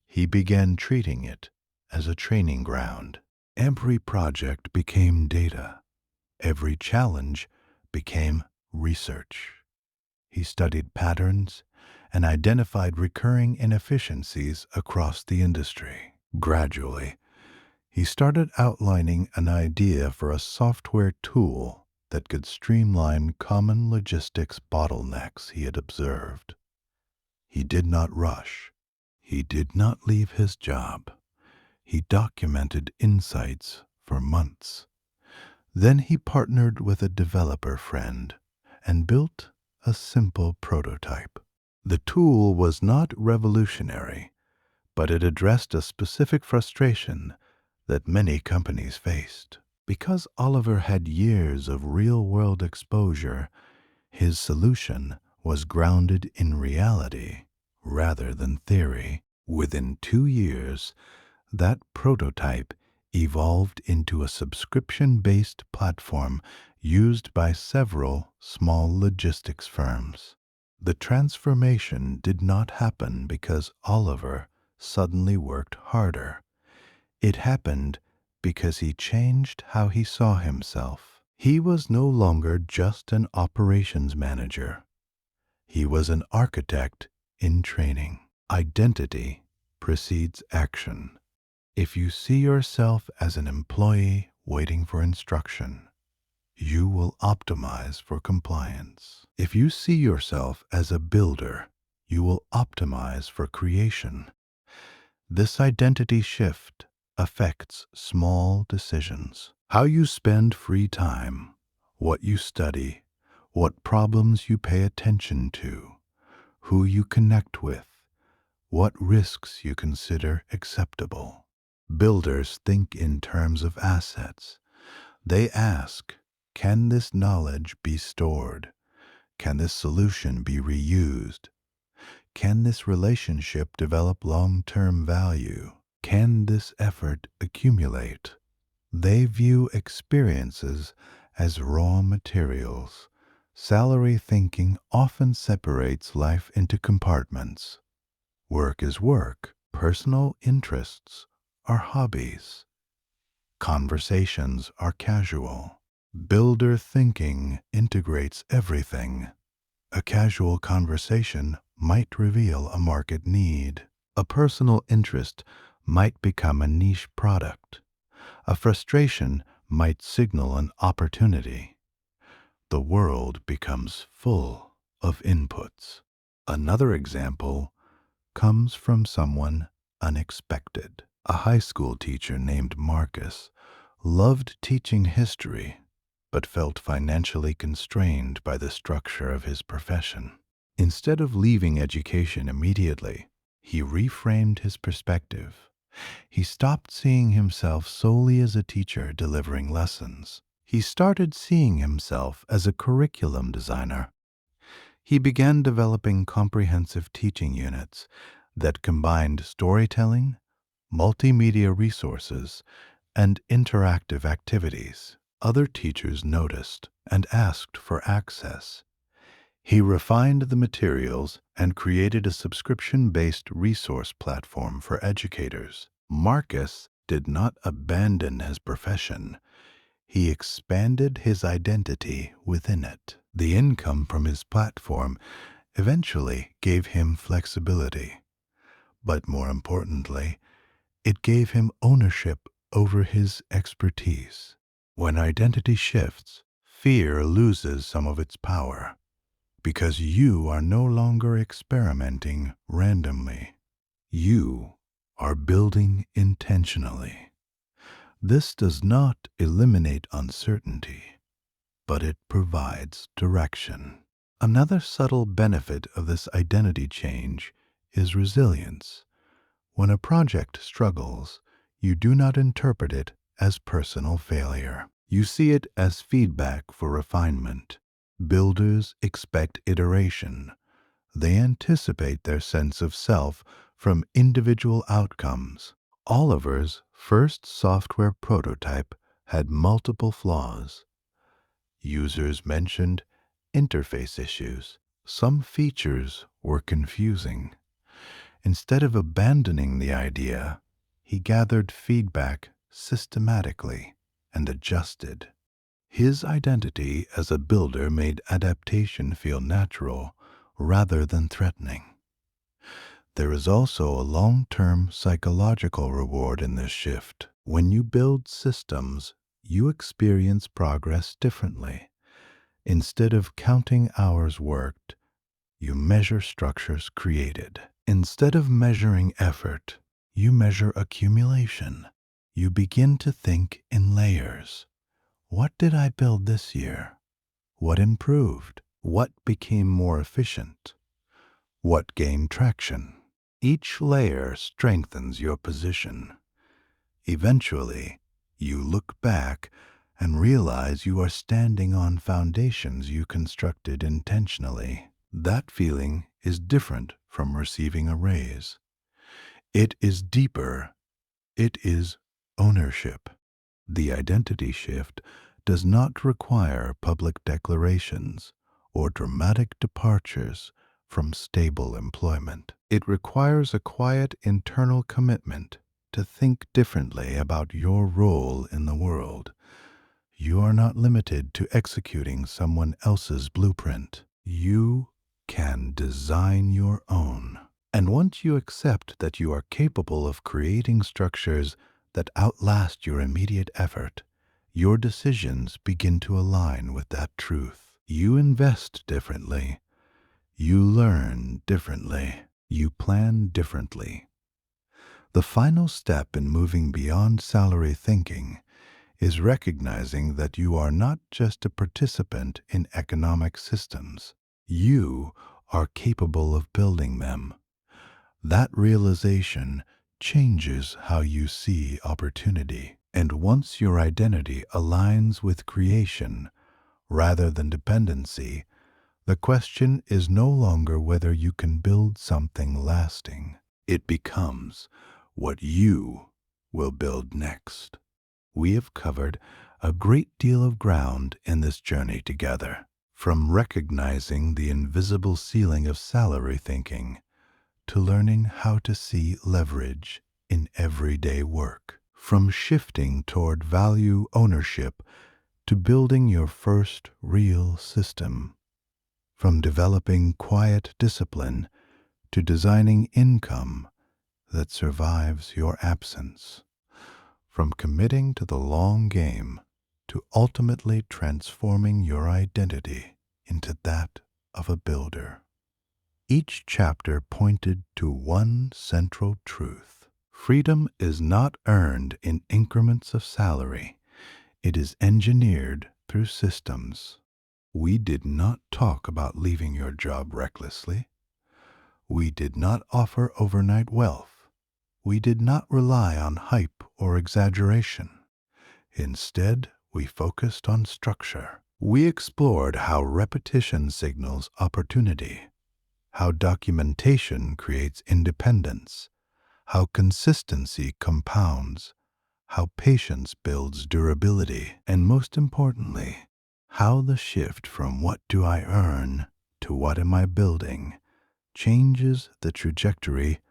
he began treating it as a training ground. Every project became data. Every challenge became research. He studied patterns and identified recurring inefficiencies across the industry. Gradually, He started outlining an idea for a software tool that could streamline common logistics bottlenecks he had observed. He did not rush. He did not leave his job. He documented insights for months. Then he partnered with a developer friend and built a simple prototype. The tool was not revolutionary, but it addressed a specific frustration that many companies faced. Because Oliver had years of real-world exposure, his solution was grounded in reality rather than theory. Within 2 years, that prototype evolved into a subscription-based platform used by several small logistics firms. The transformation did not happen because Oliver suddenly worked harder. It happened because he changed how he saw himself. He was no longer just an operations manager. He was an architect in training. Identity precedes action. If you see yourself as an employee waiting for instruction, you will optimize for compliance. If you see yourself as a builder, you will optimize for creation. This identity shift affects small decisions. How you spend free time, what you study, what problems you pay attention to, who you connect with, what risks you consider acceptable. Builders think in terms of assets. They ask, can this knowledge be stored? Can this solution be reused? Can this relationship develop long-term value? Can this effort accumulate? They view experiences as raw materials. Salary thinking often separates life into compartments. Work is work. Personal interests are hobbies. Conversations are casual. Builder thinking integrates everything. A casual conversation might reveal a market need. A personal interest might become a niche product. A frustration might signal an opportunity. The world becomes full of inputs. Another example comes from someone unexpected. A high school teacher named Marcus loved teaching history, but felt financially constrained by the structure of his profession. Instead of leaving education immediately, he reframed his perspective. He stopped seeing himself solely as a teacher delivering lessons. He started seeing himself as a curriculum designer. He began developing comprehensive teaching units that combined storytelling, multimedia resources, and interactive activities. Other teachers noticed and asked for access. He refined the materials and created a subscription-based resource platform for educators. Marcus did not abandon his profession. He expanded his identity within it. The income from his platform eventually gave him flexibility, but more importantly, it gave him ownership over his expertise. When identity shifts, fear loses some of its power, because you are no longer experimenting randomly. You are building intentionally. This does not eliminate uncertainty, but it provides direction. Another subtle benefit of this identity change is resilience. When a project struggles, you do not interpret it as personal failure. You see it as feedback for refinement. Builders expect iteration. They anticipate their sense of self from individual outcomes. Oliver's first software prototype had multiple flaws. Users mentioned interface issues. Some features were confusing. Instead of abandoning the idea, he gathered feedback systematically and adjusted. His identity as a builder made adaptation feel natural rather than threatening. There is also a long-term psychological reward in this shift. When you build systems, you experience progress differently. Instead of counting hours worked, you measure structures created. Instead of measuring effort, you measure accumulation. You begin to think in layers. What did I build this year? What improved? What became more efficient? What gained traction? Each layer strengthens your position. Eventually, you look back and realize you are standing on foundations you constructed intentionally. That feeling is different from receiving a raise. It is deeper. It is ownership. The identity shift does not require public declarations or dramatic departures from stable employment. It requires a quiet internal commitment to think differently about your role in the world. You are not limited to executing someone else's blueprint. You can design your own. And once you accept that you are capable of creating structures that outlast your immediate effort, your decisions begin to align with that truth. You invest differently. You learn differently. You plan differently. The final step in moving beyond salary thinking is recognizing that you are not just a participant in economic systems. You are capable of building them. That realization changes how you see opportunity. And once your identity aligns with creation rather than dependency, the question is no longer whether you can build something lasting. It becomes what you will build next. We have covered a great deal of ground in this journey together, from recognizing the invisible ceiling of salary thinking to learning how to see leverage in everyday work, from shifting toward value ownership to building your first real system, from developing quiet discipline to designing income that survives your absence, from committing to the long game to ultimately transforming your identity into that of a builder. Each chapter pointed to one central truth. Freedom is not earned in increments of salary. It is engineered through systems. We did not talk about leaving your job recklessly. We did not offer overnight wealth. We did not rely on hype or exaggeration. Instead, we focused on structure. We explored how repetition signals opportunity, how documentation creates independence, how consistency compounds, how patience builds durability, and most importantly, how the shift from what do I earn to what am I building changes the trajectory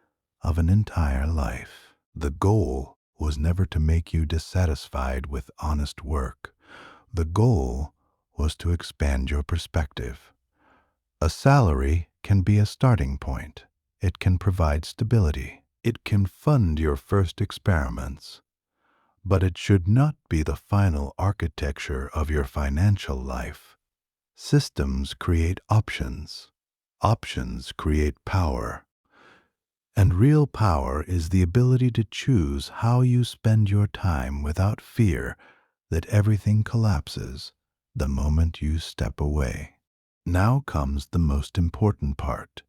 of an entire life. The goal was never to make you dissatisfied with honest work. The goal was to expand your perspective. A salary can be a starting point. It can provide stability. It can fund your first experiments. But it should not be the final architecture of your financial life. Systems create options. Options create power. And real power is the ability to choose how you spend your time without fear that everything collapses the moment you step away. Now comes the most important part,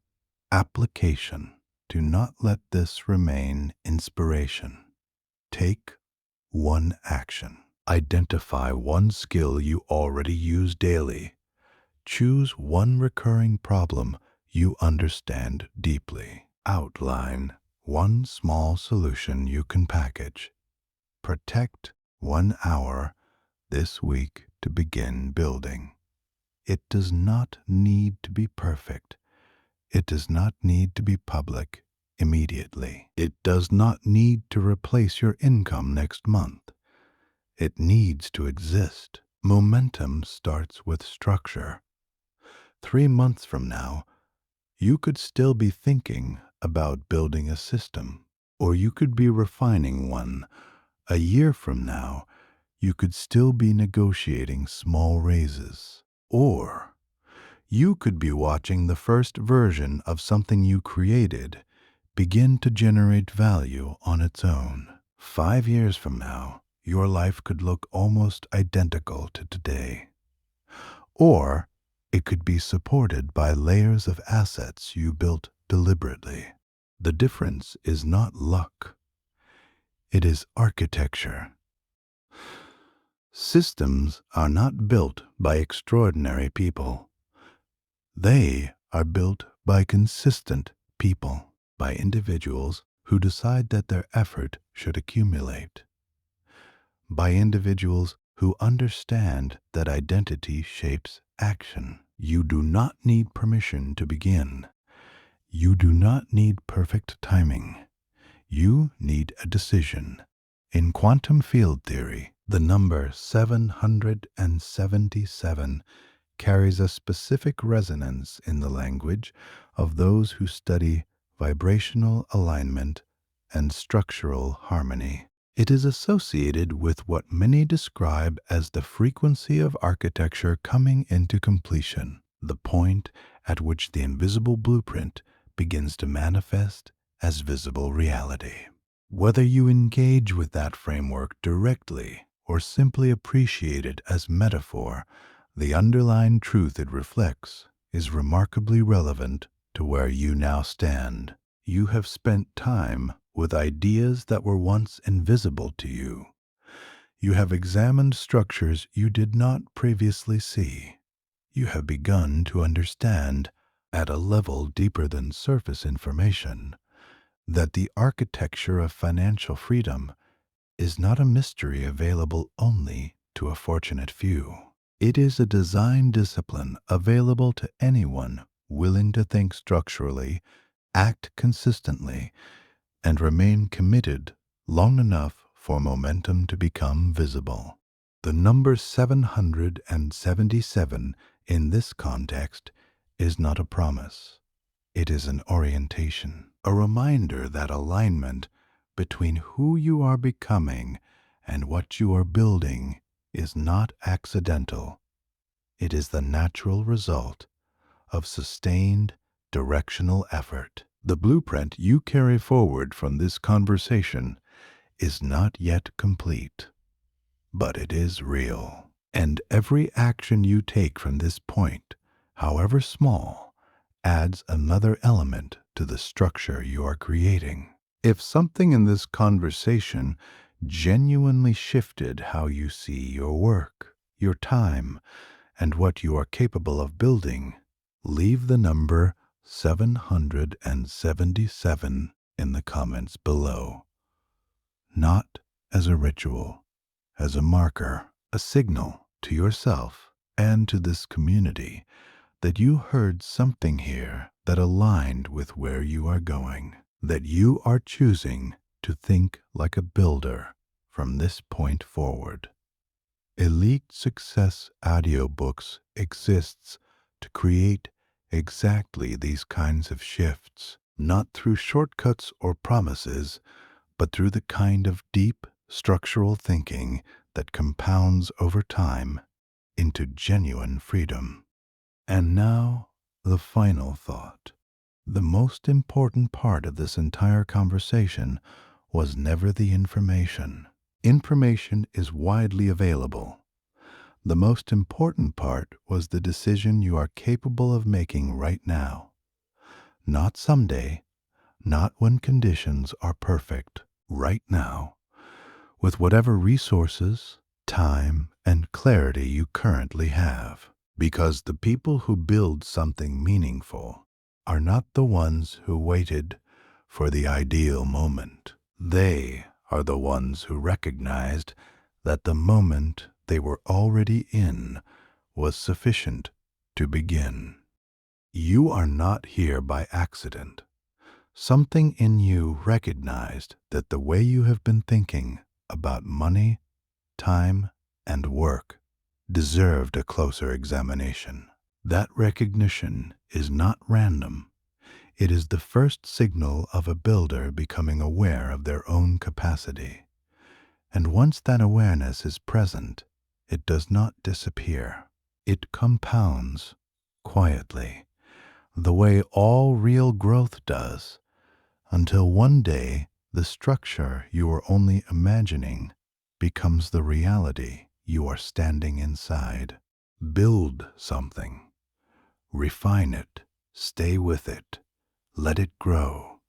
application. Do not let this remain inspiration. Take one action. Identify one skill you already use daily. Choose one recurring problem you understand deeply. Outline one small solution you can package. Protect 1 hour this week to begin building. It does not need to be perfect. It does not need to be public immediately. It does not need to replace your income next month. It needs to exist. Momentum starts with structure. 3 months from now, you could still be thinking about building a system, or you could be refining one A year from now, you could still be negotiating small raises. Or you could be watching the first version of something you created begin to generate value on its own. 5 years from now, your life could look almost identical to today. Or it could be supported by layers of assets you built deliberately. The difference is not luck. It is architecture. Systems are not built by extraordinary people. They are built by consistent people, by individuals who decide that their effort should accumulate, by individuals who understand that identity shapes action. You do not need permission to begin. You do not need perfect timing. You need a decision. In quantum field theory, the number 777 carries a specific resonance in the language of those who study vibrational alignment and structural harmony. It is associated with what many describe as the frequency of architecture coming into completion, the point at which the invisible blueprint begins to manifest as visible reality. Whether you engage with that framework directly or simply appreciate it as metaphor, the underlying truth it reflects is remarkably relevant to where you now stand. You have spent time with ideas that were once invisible to you. You have examined structures you did not previously see. You have begun to understand, at a level deeper than surface information, that the architecture of financial freedom is not a mystery available only to a fortunate few. It is a design discipline available to anyone willing to think structurally, act consistently, and remain committed long enough for momentum to become visible. The number 777 in this context is not a promise. It is an orientation, a reminder that alignment between who you are becoming and what you are building is not accidental. It is the natural result of sustained, directional effort. The blueprint you carry forward from this conversation is not yet complete, but it is real. And every action you take from this point, however small, adds another element to the structure you are creating. If something in this conversation genuinely shifted how you see your work, your time, and what you are capable of building, leave the number 777 in the comments below. Not as a ritual, as a marker, a signal to yourself and to this community that you heard something here that aligned with where you are going, that you are choosing to think like a builder from this point forward. Elite Success Audiobooks exists to create exactly these kinds of shifts, not through shortcuts or promises, but through the kind of deep structural thinking that compounds over time into genuine freedom. And now, the final thought. The most important part of this entire conversation was never the information. Information is widely available. The most important part was the decision you are capable of making right now. Not someday, not when conditions are perfect, right now, with whatever resources, time, and clarity you currently have. Because the people who build something meaningful are not the ones who waited for the ideal moment. They are the ones who recognized that the moment they were already in was sufficient to begin. You are not here by accident. Something in you recognized that the way you have been thinking about money, time, and work deserved a closer examination. That recognition is not random. It is the first signal of a builder becoming aware of their own capacity. And once that awareness is present, it does not disappear. It compounds quietly, the way all real growth does, until one day the structure you are only imagining becomes the reality you are standing inside. Build something, refine it, stay with it, let it grow.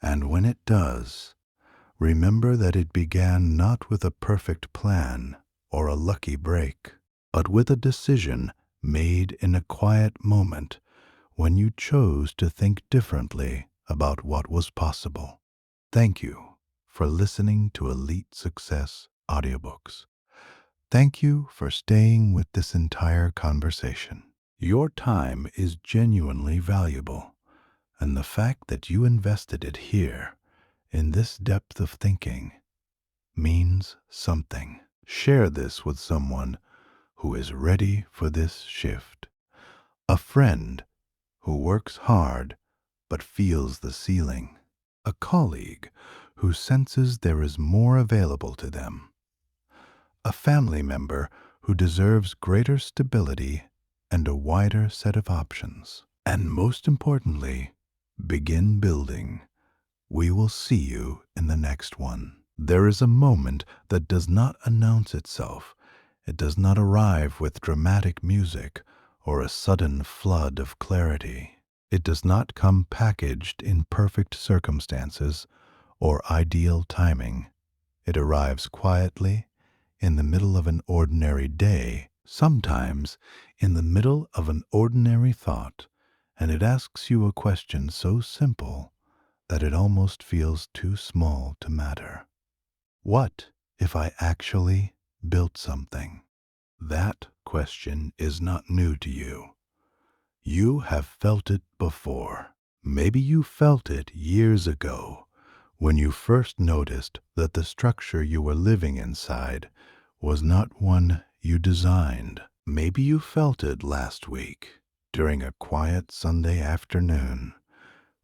And when it does, remember that it began not with a perfect plan or a lucky break, but with a decision made in a quiet moment when you chose to think differently about what was possible. Thank you for listening to Elite Success Audiobooks. Thank you for staying with this entire conversation. Your time is genuinely valuable, and the fact that you invested it here in this depth of thinking means something. Share this with someone who is ready for this shift. A friend who works hard but feels the ceiling. A colleague who senses there is more available to them. A family member who deserves greater stability and a wider set of options. And most importantly, begin building. We will see you in the next one. There is a moment that does not announce itself. It does not arrive with dramatic music or a sudden flood of clarity. It does not come packaged in perfect circumstances or ideal timing. It arrives quietly in the middle of an ordinary day, sometimes in the middle of an ordinary thought, and it asks you a question so simple that it almost feels too small to matter. What if I actually built something? That question is not new to you. You have felt it before. Maybe you felt it years ago when you first noticed that the structure you were living inside was not one you designed. Maybe you felt it last week during a quiet Sunday afternoon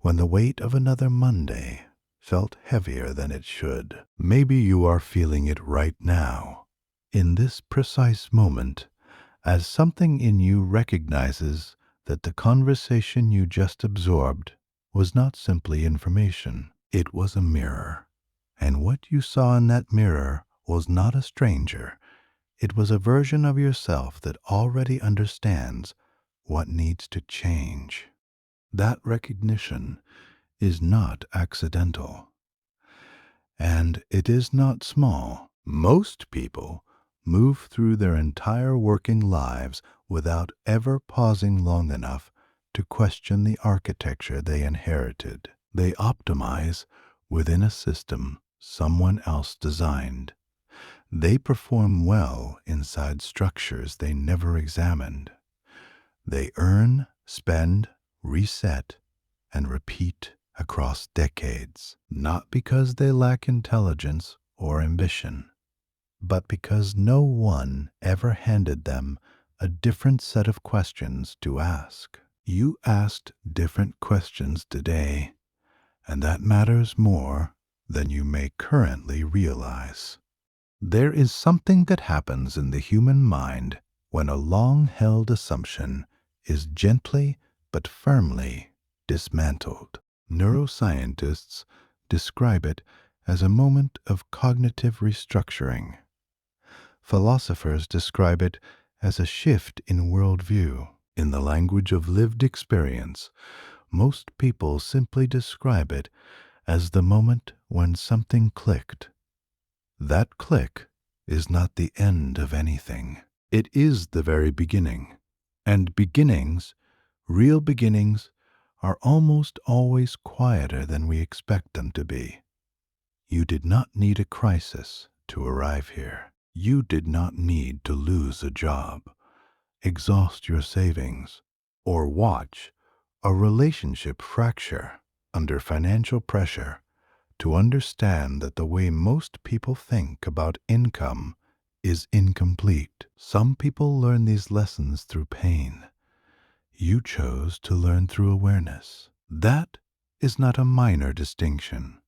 when the weight of another Monday felt heavier than it should. Maybe you are feeling it right now, in this precise moment, as something in you recognizes that the conversation you just absorbed was not simply information. It was a mirror. And what you saw in that mirror was not a stranger. It was a version of yourself that already understands what needs to change. That recognition is not accidental. And it is not small. Most people move through their entire working lives without ever pausing long enough to question the architecture they inherited. They optimize within a system someone else designed. They perform well inside structures they never examined. They earn, spend, reset, and repeat across decades, not because they lack intelligence or ambition, but because no one ever handed them a different set of questions to ask. You asked different questions today, and that matters more than you may currently realize. There is something that happens in the human mind when a long-held assumption is gently but firmly dismantled. Neuroscientists describe it as a moment of cognitive restructuring. Philosophers describe it as a shift in worldview. In the language of lived experience, most people simply describe it as the moment when something clicked. That click is not the end of anything. It is the very beginning. And beginnings, real beginnings, are almost always quieter than we expect them to be. You did not need a crisis to arrive here. You did not need to lose a job, exhaust your savings, or watch a relationship fracture under financial pressure to understand that the way most people think about income is incomplete. Some people learn these lessons through pain. You chose to learn through awareness. That is not a minor distinction.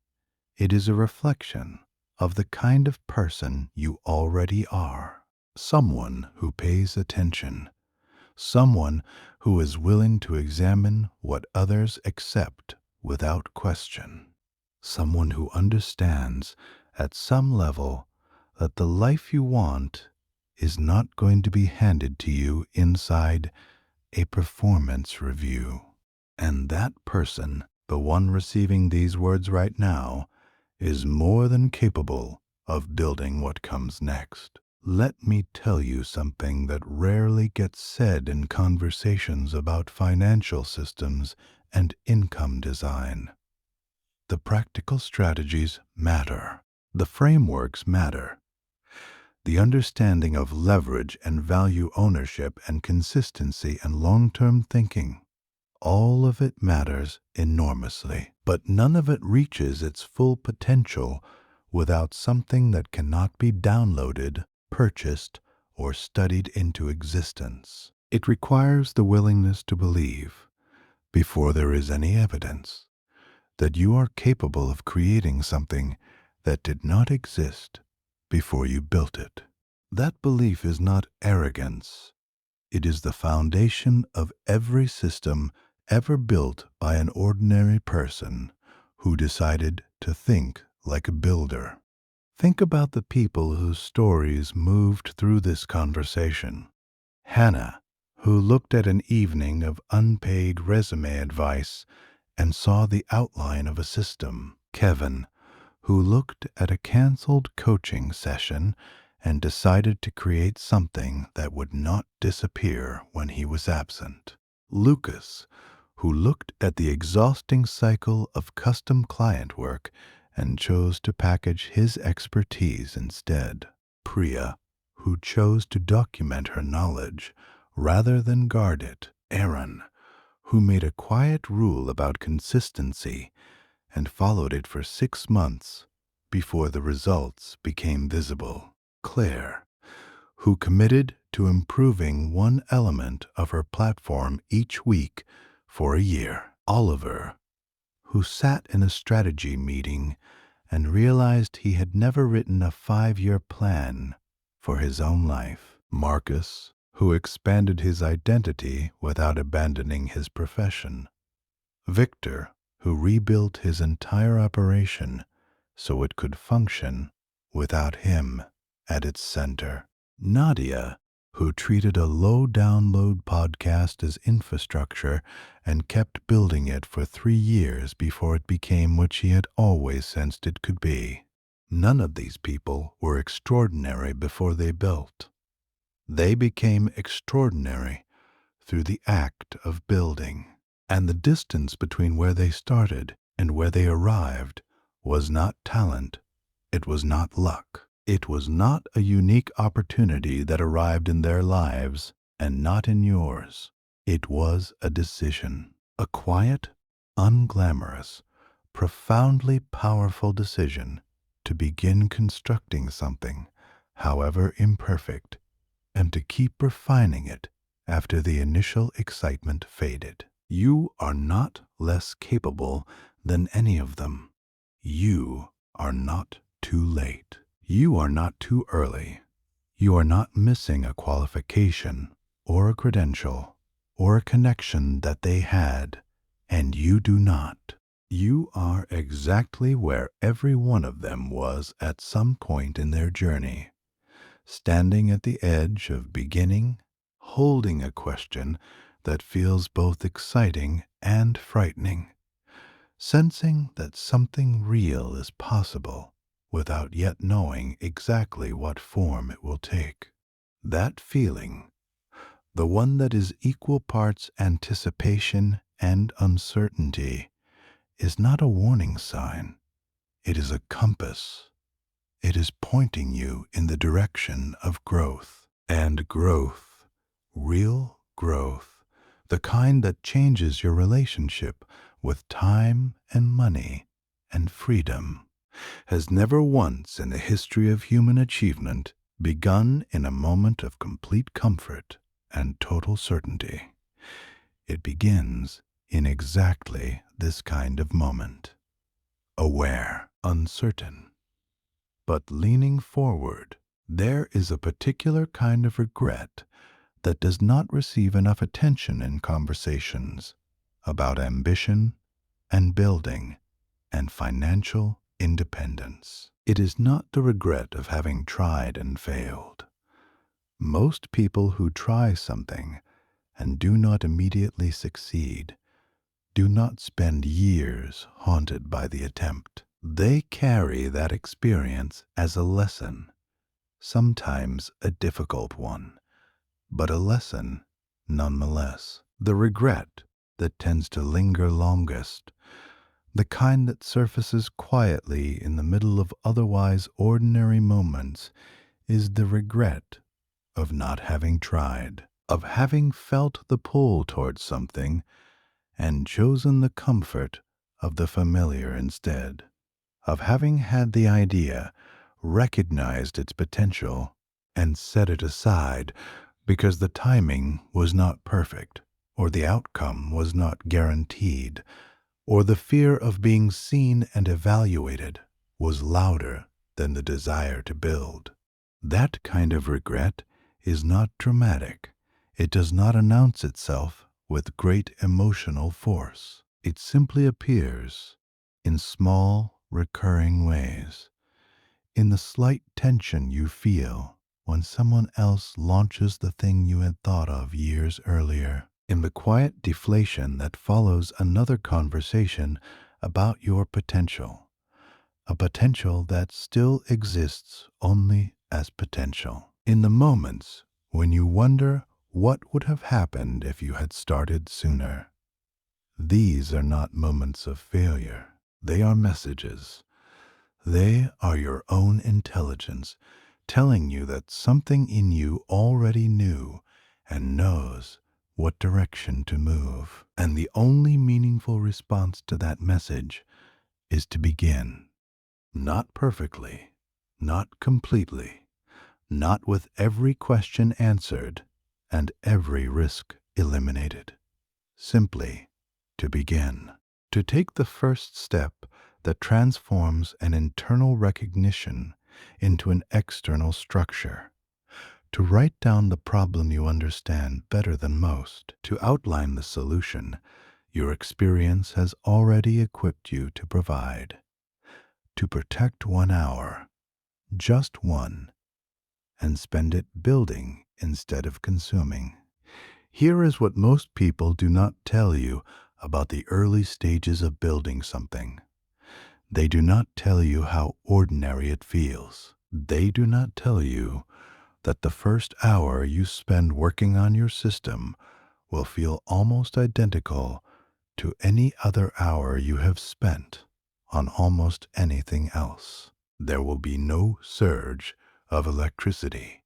It is a reflection of the kind of person you already are. Someone who pays attention. Someone who is willing to examine what others accept without question. Someone who understands at some level that the life you want is not going to be handed to you inside a performance review. And that person, the one receiving these words right now, is more than capable of building what comes next. Let me tell you something that rarely gets said in conversations about financial systems and income design. The practical strategies matter. The frameworks matter. The understanding of leverage and value ownership and consistency and long-term thinking. All of it matters enormously, but none of it reaches its full potential without something that cannot be downloaded, purchased, or studied into existence. It requires the willingness to believe, before there is any evidence, that you are capable of creating something that did not exist before you built it. That belief is not arrogance. It is the foundation of every system ever built by an ordinary person who decided to think like a builder. Think about the people whose stories moved through this conversation. Hannah, who looked at an evening of unpaid resume advice and saw the outline of a system. Kevin, who looked at a canceled coaching session and decided to create something that would not disappear when he was absent. Lucas, who looked at the exhausting cycle of custom client work and chose to package his expertise instead. Priya, who chose to document her knowledge rather than guard it. Aaron, who made a quiet rule about consistency and followed it for 6 months before the results became visible. Claire, who committed to improving one element of her platform each week for a year. Oliver, who sat in a strategy meeting and realized he had never written a 5-year plan for his own life. Marcus, who expanded his identity without abandoning his profession. Victor, who rebuilt his entire operation so it could function without him at its center. Nadia, who treated a low-download podcast as infrastructure and kept building it for 3 years before it became what she had always sensed it could be. None of these people were extraordinary before they built. They became extraordinary through the act of building. And the distance between where they started and where they arrived was not talent. It was not luck. It was not a unique opportunity that arrived in their lives and not in yours. It was a decision. A quiet, unglamorous, profoundly powerful decision to begin constructing something, however imperfect, and to keep refining it after the initial excitement faded. You are not less capable than any of them. You are not too late. You are not too early. You are not missing a qualification or a credential or a connection that they had, and you do not. You are exactly where every one of them was at some point in their journey, standing at the edge of beginning, holding a question that feels both exciting and frightening, sensing that something real is possible without yet knowing exactly what form it will take. That feeling, the one that is equal parts anticipation and uncertainty, is not a warning sign. It is a compass. It is pointing you in the direction of growth. And growth, real growth, the kind that changes your relationship with time and money and freedom, has never once in the history of human achievement begun in a moment of complete comfort and total certainty. It begins in exactly this kind of moment. Aware, uncertain, but leaning forward. There is a particular kind of regret that does not receive enough attention in conversations about ambition and building and financial independence. It is not the regret of having tried and failed. Most people who try something and do not immediately succeed do not spend years haunted by the attempt. They carry that experience as a lesson, sometimes a difficult one, but a lesson nonetheless. The regret that tends to linger longest, the kind that surfaces quietly in the middle of otherwise ordinary moments, is the regret of not having tried, of having felt the pull towards something and chosen the comfort of the familiar instead, of having had the idea, recognized its potential, and set it aside because the timing was not perfect, or the outcome was not guaranteed, or the fear of being seen and evaluated was louder than the desire to build. That kind of regret is not dramatic. It does not announce itself with great emotional force. It simply appears in small, recurring ways, in the slight tension you feel when someone else launches the thing you had thought of years earlier, in the quiet deflation that follows another conversation about your potential, a potential that still exists only as potential, in the moments when you wonder what would have happened if you had started sooner. These are not moments of failure. They are messages. They are your own intelligence telling you that something in you already knew and knows what direction to move. And the only meaningful response to that message is to begin. Not perfectly, not completely, not with every question answered and every risk eliminated. Simply to begin. To take the first step that transforms an internal recognition into an external structure. To write down the problem you understand better than most. To outline the solution your experience has already equipped you to provide. To protect 1 hour, just one, and spend it building instead of consuming. Here is what most people do not tell you about the early stages of building something. They do not tell you how ordinary it feels. They do not tell you that the first hour you spend working on your system will feel almost identical to any other hour you have spent on almost anything else. There will be no surge of electricity,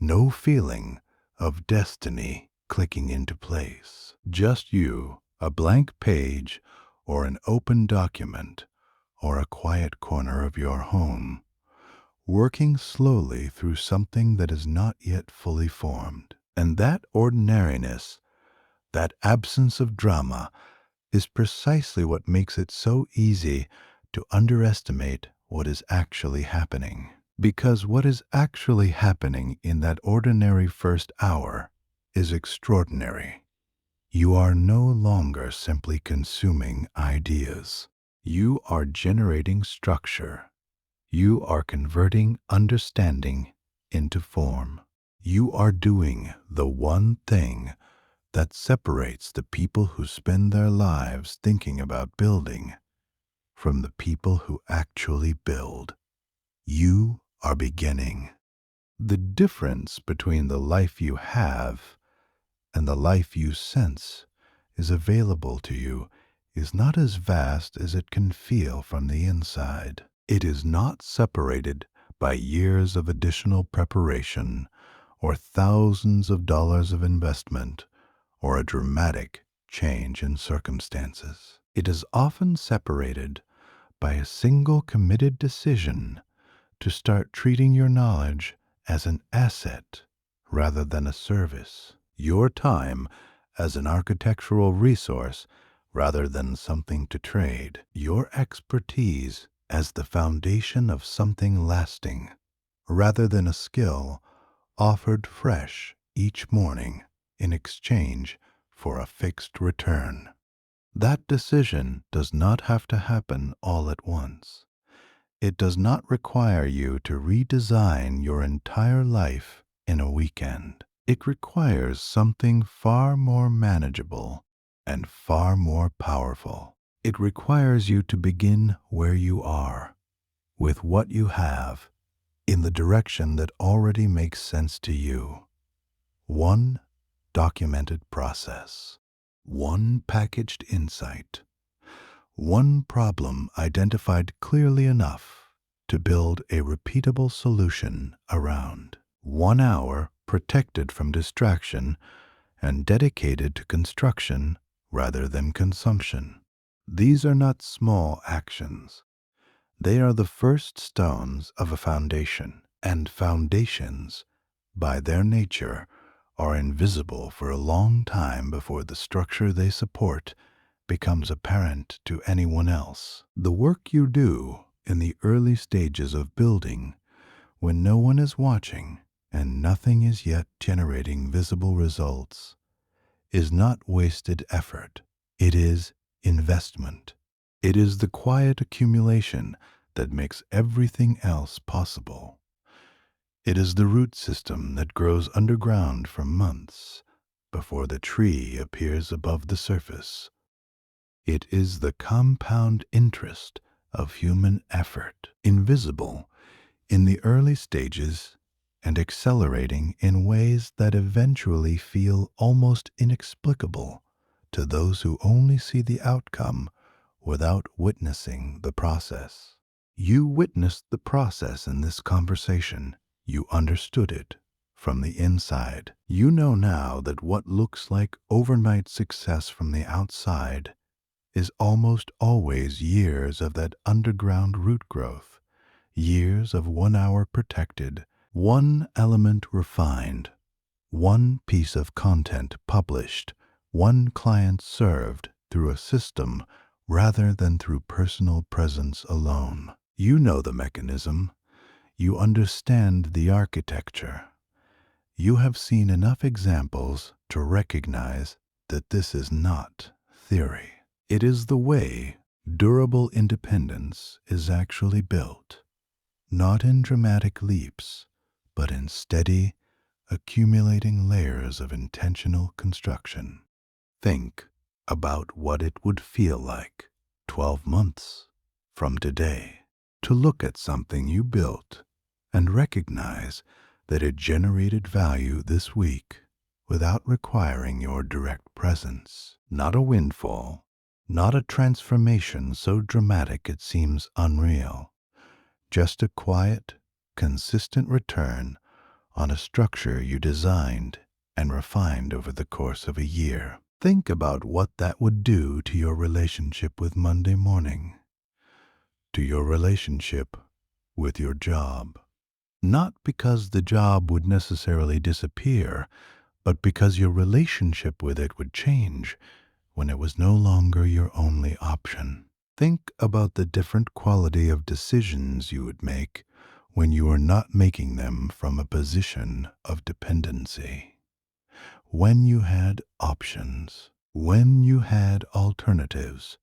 no feeling of destiny clicking into place. Just you, a blank page, or an open document, or a quiet corner of your home, working slowly through something that is not yet fully formed. And that ordinariness, that absence of drama, is precisely what makes it so easy to underestimate what is actually happening. Because what is actually happening in that ordinary first hour is extraordinary. You are no longer simply consuming ideas. You are generating structure. You are converting understanding into form. You are doing the one thing that separates the people who spend their lives thinking about building from the people who actually build. You are beginning. The difference between the life you have and the life you sense is available to you is not as vast as it can feel from the inside. It is not separated by years of additional preparation or thousands of dollars of investment or a dramatic change in circumstances. It is often separated by a single committed decision to start treating your knowledge as an asset rather than a service, your time as an architectural resource rather than something to trade, your expertise as the foundation of something lasting, rather than a skill offered fresh each morning in exchange for a fixed return. That decision does not have to happen all at once. It does not require you to redesign your entire life in a weekend. It requires something far more manageable and far more powerful. It requires you to begin where you are, with what you have, in the direction that already makes sense to you. One documented process, one packaged insight, one problem identified clearly enough to build a repeatable solution around. 1 hour protected from distraction and dedicated to construction rather than consumption. These are not small actions. They are the first stones of a foundation, and foundations, by their nature, are invisible for a long time before the structure they support becomes apparent to anyone else. The work you do in the early stages of building, when no one is watching and nothing is yet generating visible results, is not wasted effort. It is investment. It is the quiet accumulation that makes everything else possible. It is the root system that grows underground for months before the tree appears above the surface. It is the compound interest of human effort, invisible in the early stages and accelerating in ways that eventually feel almost inexplicable to those who only see the outcome without witnessing the process. You witnessed the process in this conversation. You understood it from the inside. You know now that what looks like overnight success from the outside is almost always years of that underground root growth, years of 1 hour protected, one element refined, one piece of content published, one client served through a system rather than through personal presence alone. You know the mechanism. You understand the architecture. You have seen enough examples to recognize that this is not theory. It is the way durable independence is actually built, not in dramatic leaps, but in steady, accumulating layers of intentional construction. Think about what it would feel like 12 months from today to look at something you built and recognize that it generated value this week without requiring your direct presence. Not a windfall, not a transformation so dramatic it seems unreal, just a quiet, consistent return on a structure you designed and refined over the course of a year. Think about what that would do to your relationship with Monday morning, to your relationship with your job. Not because the job would necessarily disappear, but because your relationship with it would change when it was no longer your only option. Think about the different quality of decisions you would make when you are not making them from a position of dependency. When you had options, when you had alternatives,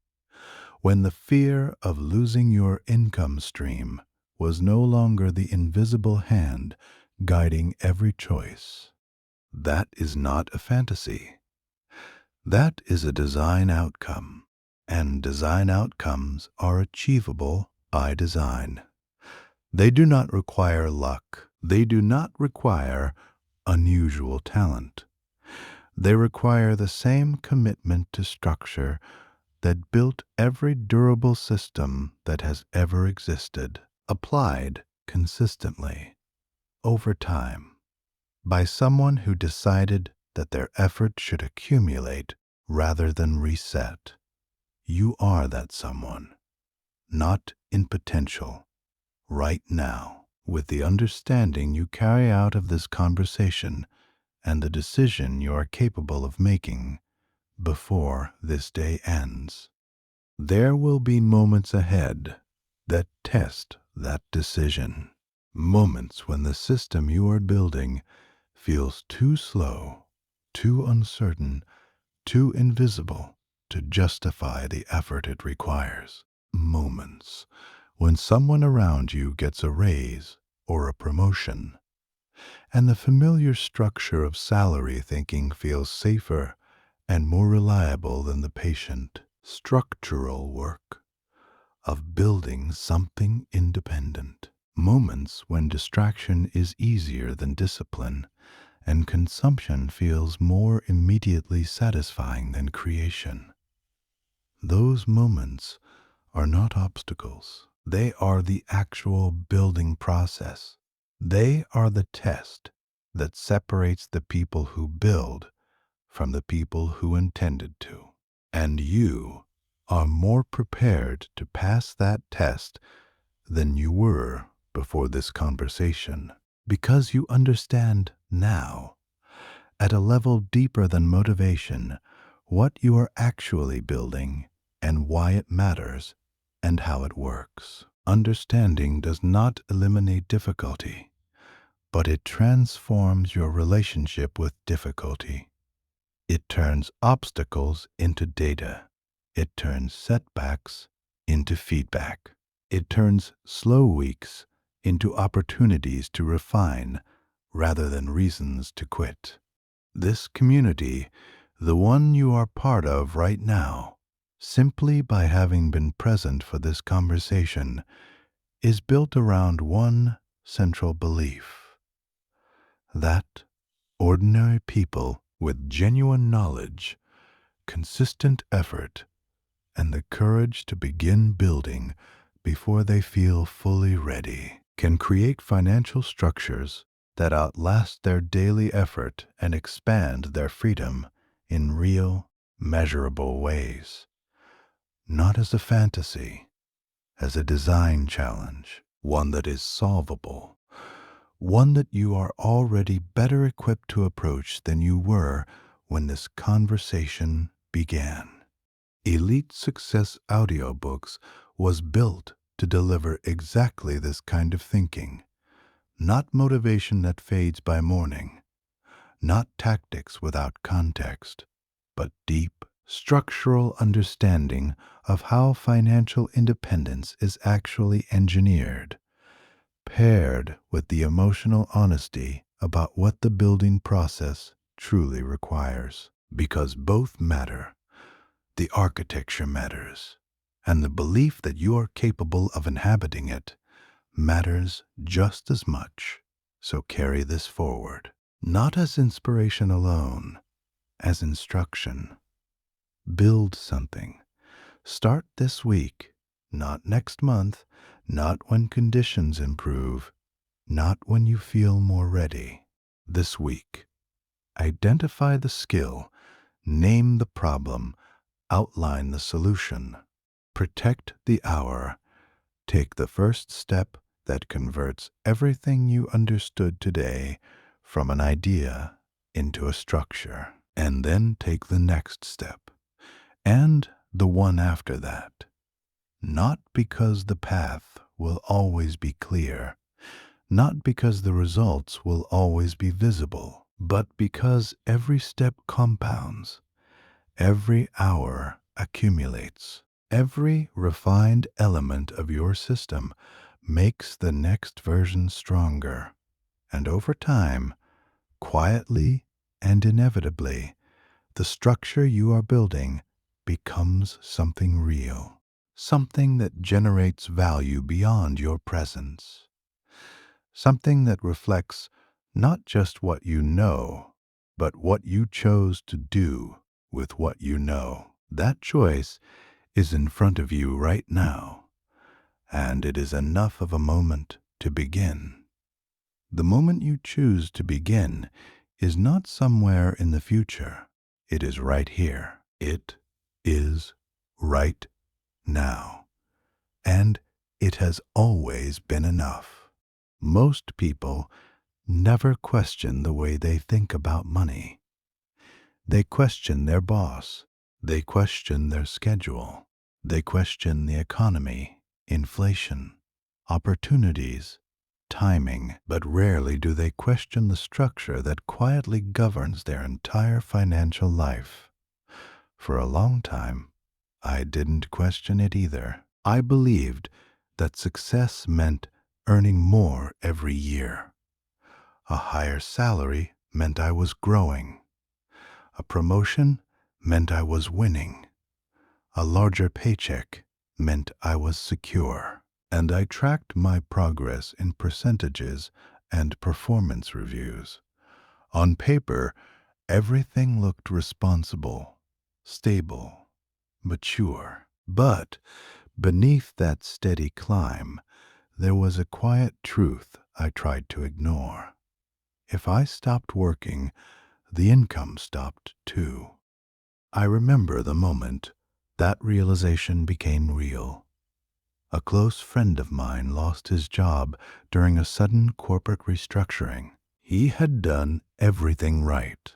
when the fear of losing your income stream was no longer the invisible hand guiding every choice. That is not a fantasy. That is a design outcome, and design outcomes are achievable by design. They do not require luck. They do not require unusual talent. They require the same commitment to structure that built every durable system that has ever existed, applied consistently, over time, by someone who decided that their effort should accumulate rather than reset. You are that someone, not in potential, right now, with the understanding you carry out of this conversation and the decision you are capable of making before this day ends. There will be moments ahead that test that decision. Moments when the system you are building feels too slow, too uncertain, too invisible to justify the effort it requires. Moments when someone around you gets a raise or a promotion, and the familiar structure of salary thinking feels safer and more reliable than the patient, structural work of building something independent. Moments when distraction is easier than discipline and consumption feels more immediately satisfying than creation. Those moments are not obstacles. They are the actual building process. They are the test that separates the people who build from the people who intended to. And you are more prepared to pass that test than you were before this conversation, because you understand now, at a level deeper than motivation, what you are actually building and why it matters and how it works. Understanding does not eliminate difficulty, but it transforms your relationship with difficulty. It turns obstacles into data. It turns setbacks into feedback. It turns slow weeks into opportunities to refine rather than reasons to quit. This community, the one you are part of right now, simply by having been present for this conversation, is built around one central belief: that ordinary people with genuine knowledge, consistent effort, and the courage to begin building before they feel fully ready can create financial structures that outlast their daily effort and expand their freedom in real, measurable ways. Not as a fantasy, as a design challenge, one that is solvable, one that you are already better equipped to approach than you were when this conversation began. Elite Success Audiobooks was built to deliver exactly this kind of thinking, not motivation that fades by morning, not tactics without context, but deep, structural understanding of how financial independence is actually engineered, paired with the emotional honesty about what the building process truly requires. Because both matter. The architecture matters, and the belief that you are capable of inhabiting it matters just as much. So carry this forward, not as inspiration alone, as instruction. Build something. Start this week, not next month, not when conditions improve, not when you feel more ready. This week, identify the skill, name the problem, outline the solution, protect the hour, take the first step that converts everything you understood today from an idea into a structure, and then take the next step, and the one after that. Not because the path will always be clear, not because the results will always be visible, but because every step compounds. Every hour accumulates. Every refined element of your system makes the next version stronger. And over time, quietly and inevitably, the structure you are building becomes something real, something that generates value beyond your presence, something that reflects not just what you know, but what you chose to do with what you know. That choice is in front of you right now, and it is enough of a moment to begin. The moment you choose to begin is not somewhere in the future. It is right here. It is right now. And it has always been enough. Most people never question the way they think about money. They question their boss. They question their schedule. They question the economy. inflation, opportunities, timing, but rarely do they question the structure that quietly governs their entire financial life. For a long time, I didn't question it either. I believed that success meant earning more every year. A higher salary meant I was growing. A promotion meant I was winning. A larger paycheck meant I was secure. And I tracked my progress in percentages and performance reviews. On paper, everything looked responsible, stable, mature. But beneath that steady climb, there was a quiet truth I tried to ignore. If I stopped working, the income stopped too. I remember the moment that realization became real. A close friend of mine lost his job during a sudden corporate restructuring. He had done everything right: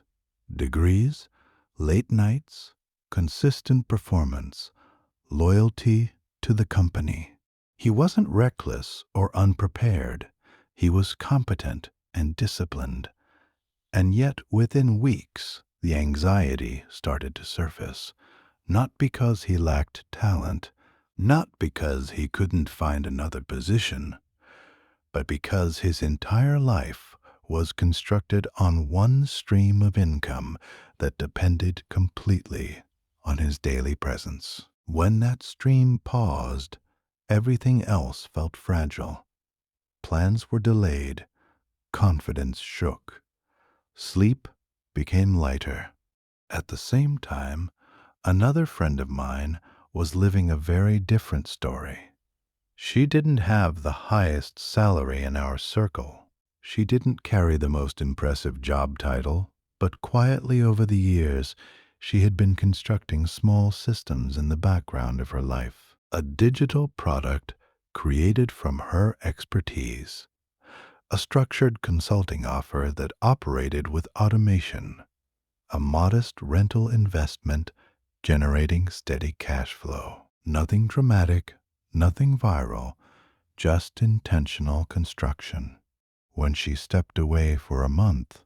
degrees, late nights, consistent performance, loyalty to the company. He wasn't reckless or unprepared. He was competent and disciplined. And yet, within weeks, the anxiety started to surface. Not because he lacked talent, not because he couldn't find another position, but because his entire life was constructed on one stream of income that depended completely on his daily presence. When that stream paused, everything else felt fragile. Plans were delayed, confidence shook, sleep became lighter. At the same time, another friend of mine was living a very different story. She didn't have the highest salary in our circle. She didn't carry the most impressive job title, but quietly over the years, she had been constructing small systems in the background of her life. A digital product created from her expertise. A structured consulting offer that operated with automation. A modest rental investment generating steady cash flow. Nothing dramatic, nothing viral, just intentional construction. When she stepped away for a month,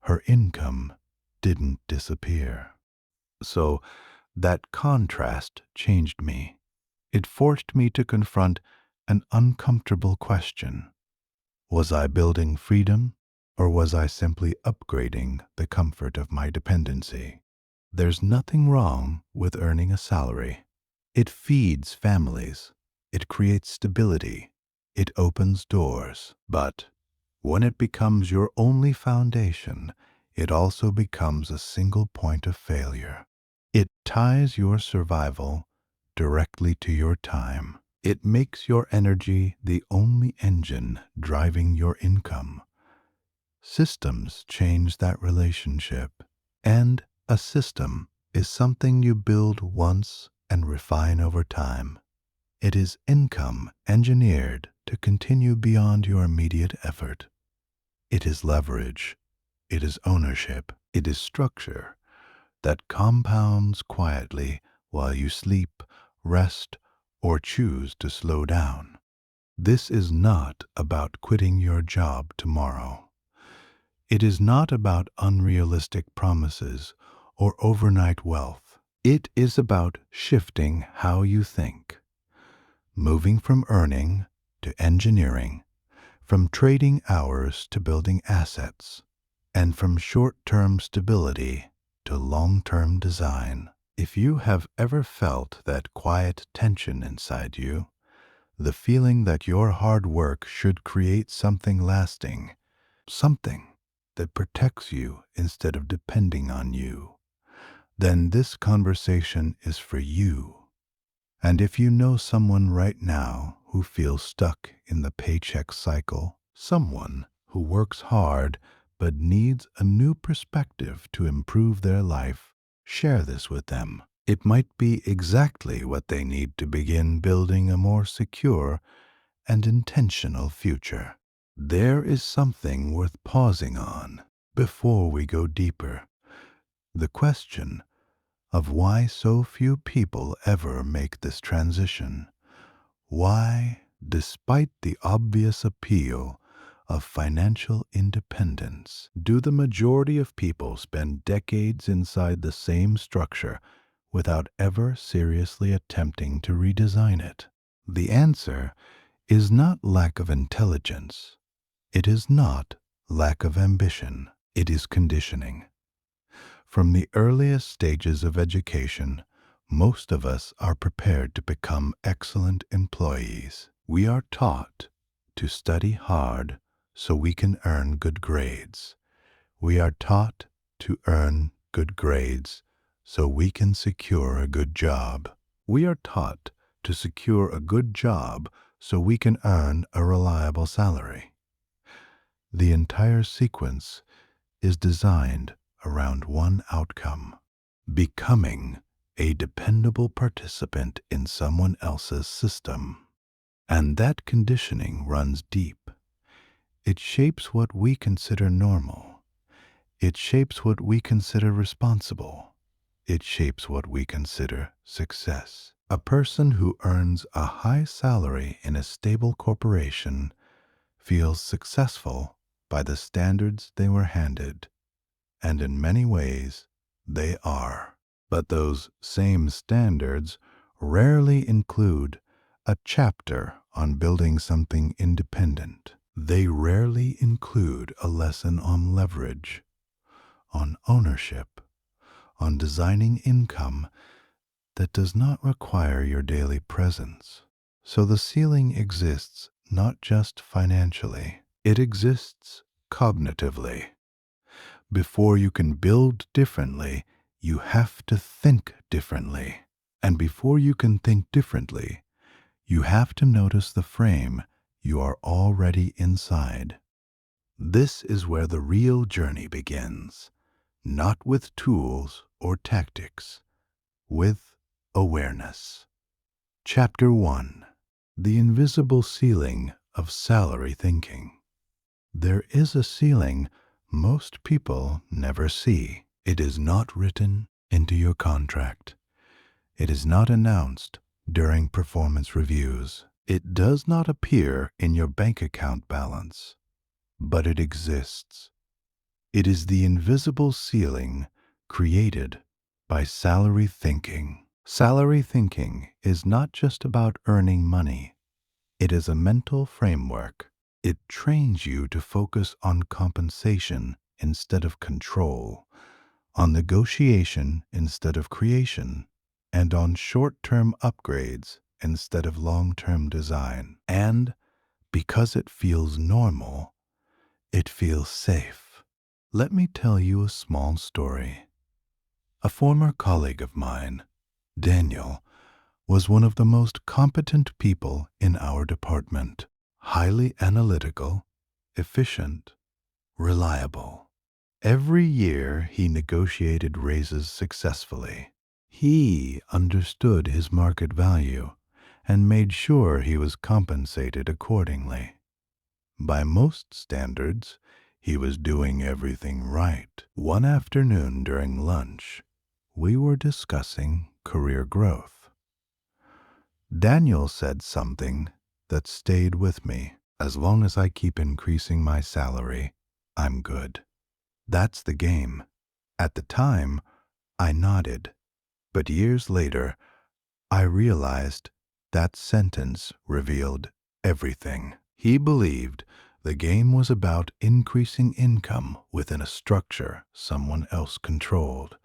her income didn't disappear. So that contrast changed me. It forced me to confront an uncomfortable question. Was I building freedom, or was I simply upgrading the comfort of my dependency? There's nothing wrong with earning a salary. It feeds families. It creates stability. It opens doors. But when it becomes your only foundation, it also becomes a single point of failure. It ties your survival directly to your time. It makes your energy the only engine driving your income. Systems change that relationship. And a system is something you build once and refine over time. It is income engineered to continue beyond your immediate effort. It is leverage. It is ownership. It is structure that compounds quietly while you sleep, rest, or choose to slow down. This is not about quitting your job tomorrow. It is not about unrealistic promises or overnight wealth. It is about shifting how you think, moving from earning to engineering, from trading hours to building assets, and from short-term stability to long-term design. If you have ever felt that quiet tension inside you, the feeling that your hard work should create something lasting, something that protects you instead of depending on you, then this conversation is for you. And if you know someone right now who feels stuck in the paycheck cycle, someone who works hard but needs a new perspective to improve their life, share this with them. It might be exactly what they need to begin building a more secure and intentional future. There is something worth pausing on before we go deeper. The question of why so few people ever make this transition. Why, despite the obvious appeal of financial independence, do the majority of people spend decades inside the same structure without ever seriously attempting to redesign it? The answer is not lack of intelligence. It is not lack of ambition. It is conditioning. From the earliest stages of education, most of us are prepared to become excellent employees. We are taught to study hard so we can earn good grades. We are taught to earn good grades so we can secure a good job. We are taught to secure a good job so we can earn a reliable salary. The entire sequence is designed around one outcome: becoming a dependable participant in someone else's system. And that conditioning runs deep. It shapes what we consider normal. It shapes what we consider responsible. It shapes what we consider success. A person who earns a high salary in a stable corporation feels successful by the standards they were handed, and in many ways they are. But those same standards rarely include a chapter on building something independent. They rarely include a lesson on leverage, on ownership, on designing income that does not require your daily presence. So the ceiling exists not just financially, it exists cognitively. Before you can build differently, you have to think differently. And before you can think differently, you have to notice the frame you are already inside. This is where the real journey begins, not with tools or tactics, with awareness. Chapter 1: The Invisible Ceiling of Salary Thinking. There is a ceiling most people never see. It is not written into your contract. It is not announced during performance reviews. It does not appear in your bank account balance, but it exists. It is the invisible ceiling created by salary thinking. Salary thinking is not just about earning money. It is a mental framework. It trains you to focus on compensation instead of control, on negotiation instead of creation, and on short-term upgrades instead of long-term design. And because it feels normal, it feels safe. Let me tell you a small story. A former colleague of mine, Daniel, was one of the most competent people in our department. Highly analytical, efficient, reliable. Every year he negotiated raises successfully. He understood his market value and made sure he was compensated accordingly. By most standards, he was doing everything right. One afternoon during lunch, we were discussing career growth. Daniel said something that stayed with me. As long as I keep increasing my salary, I'm good. That's the game. At the time, I nodded, but years later, I realized that sentence revealed everything. He believed the game was about increasing income within a structure someone else controlled,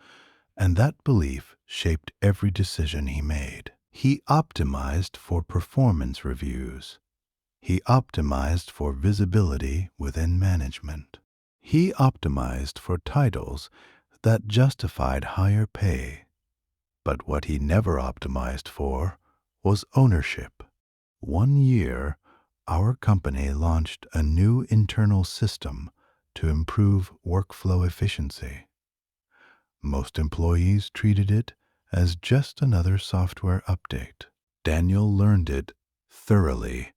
and that belief shaped every decision he made. He optimized for performance reviews. He optimized for visibility within management. He optimized for titles that justified higher pay. But what he never optimized for was ownership. One year, our company launched a new internal system to improve workflow efficiency. Most employees treated it as just another software update. Daniel learned it thoroughly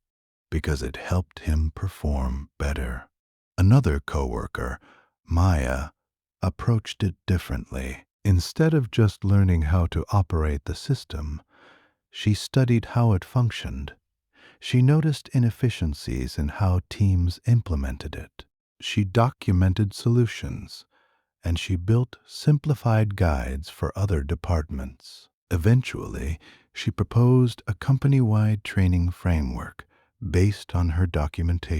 because it helped him perform better. Another coworker, Maya, approached it differently. Instead of just learning how to operate the system, she studied how it functioned She noticed inefficiencies in how teams implemented it. She documented solutions, and she built simplified guides for other departments. Eventually, she proposed a company-wide training framework based on her documentation.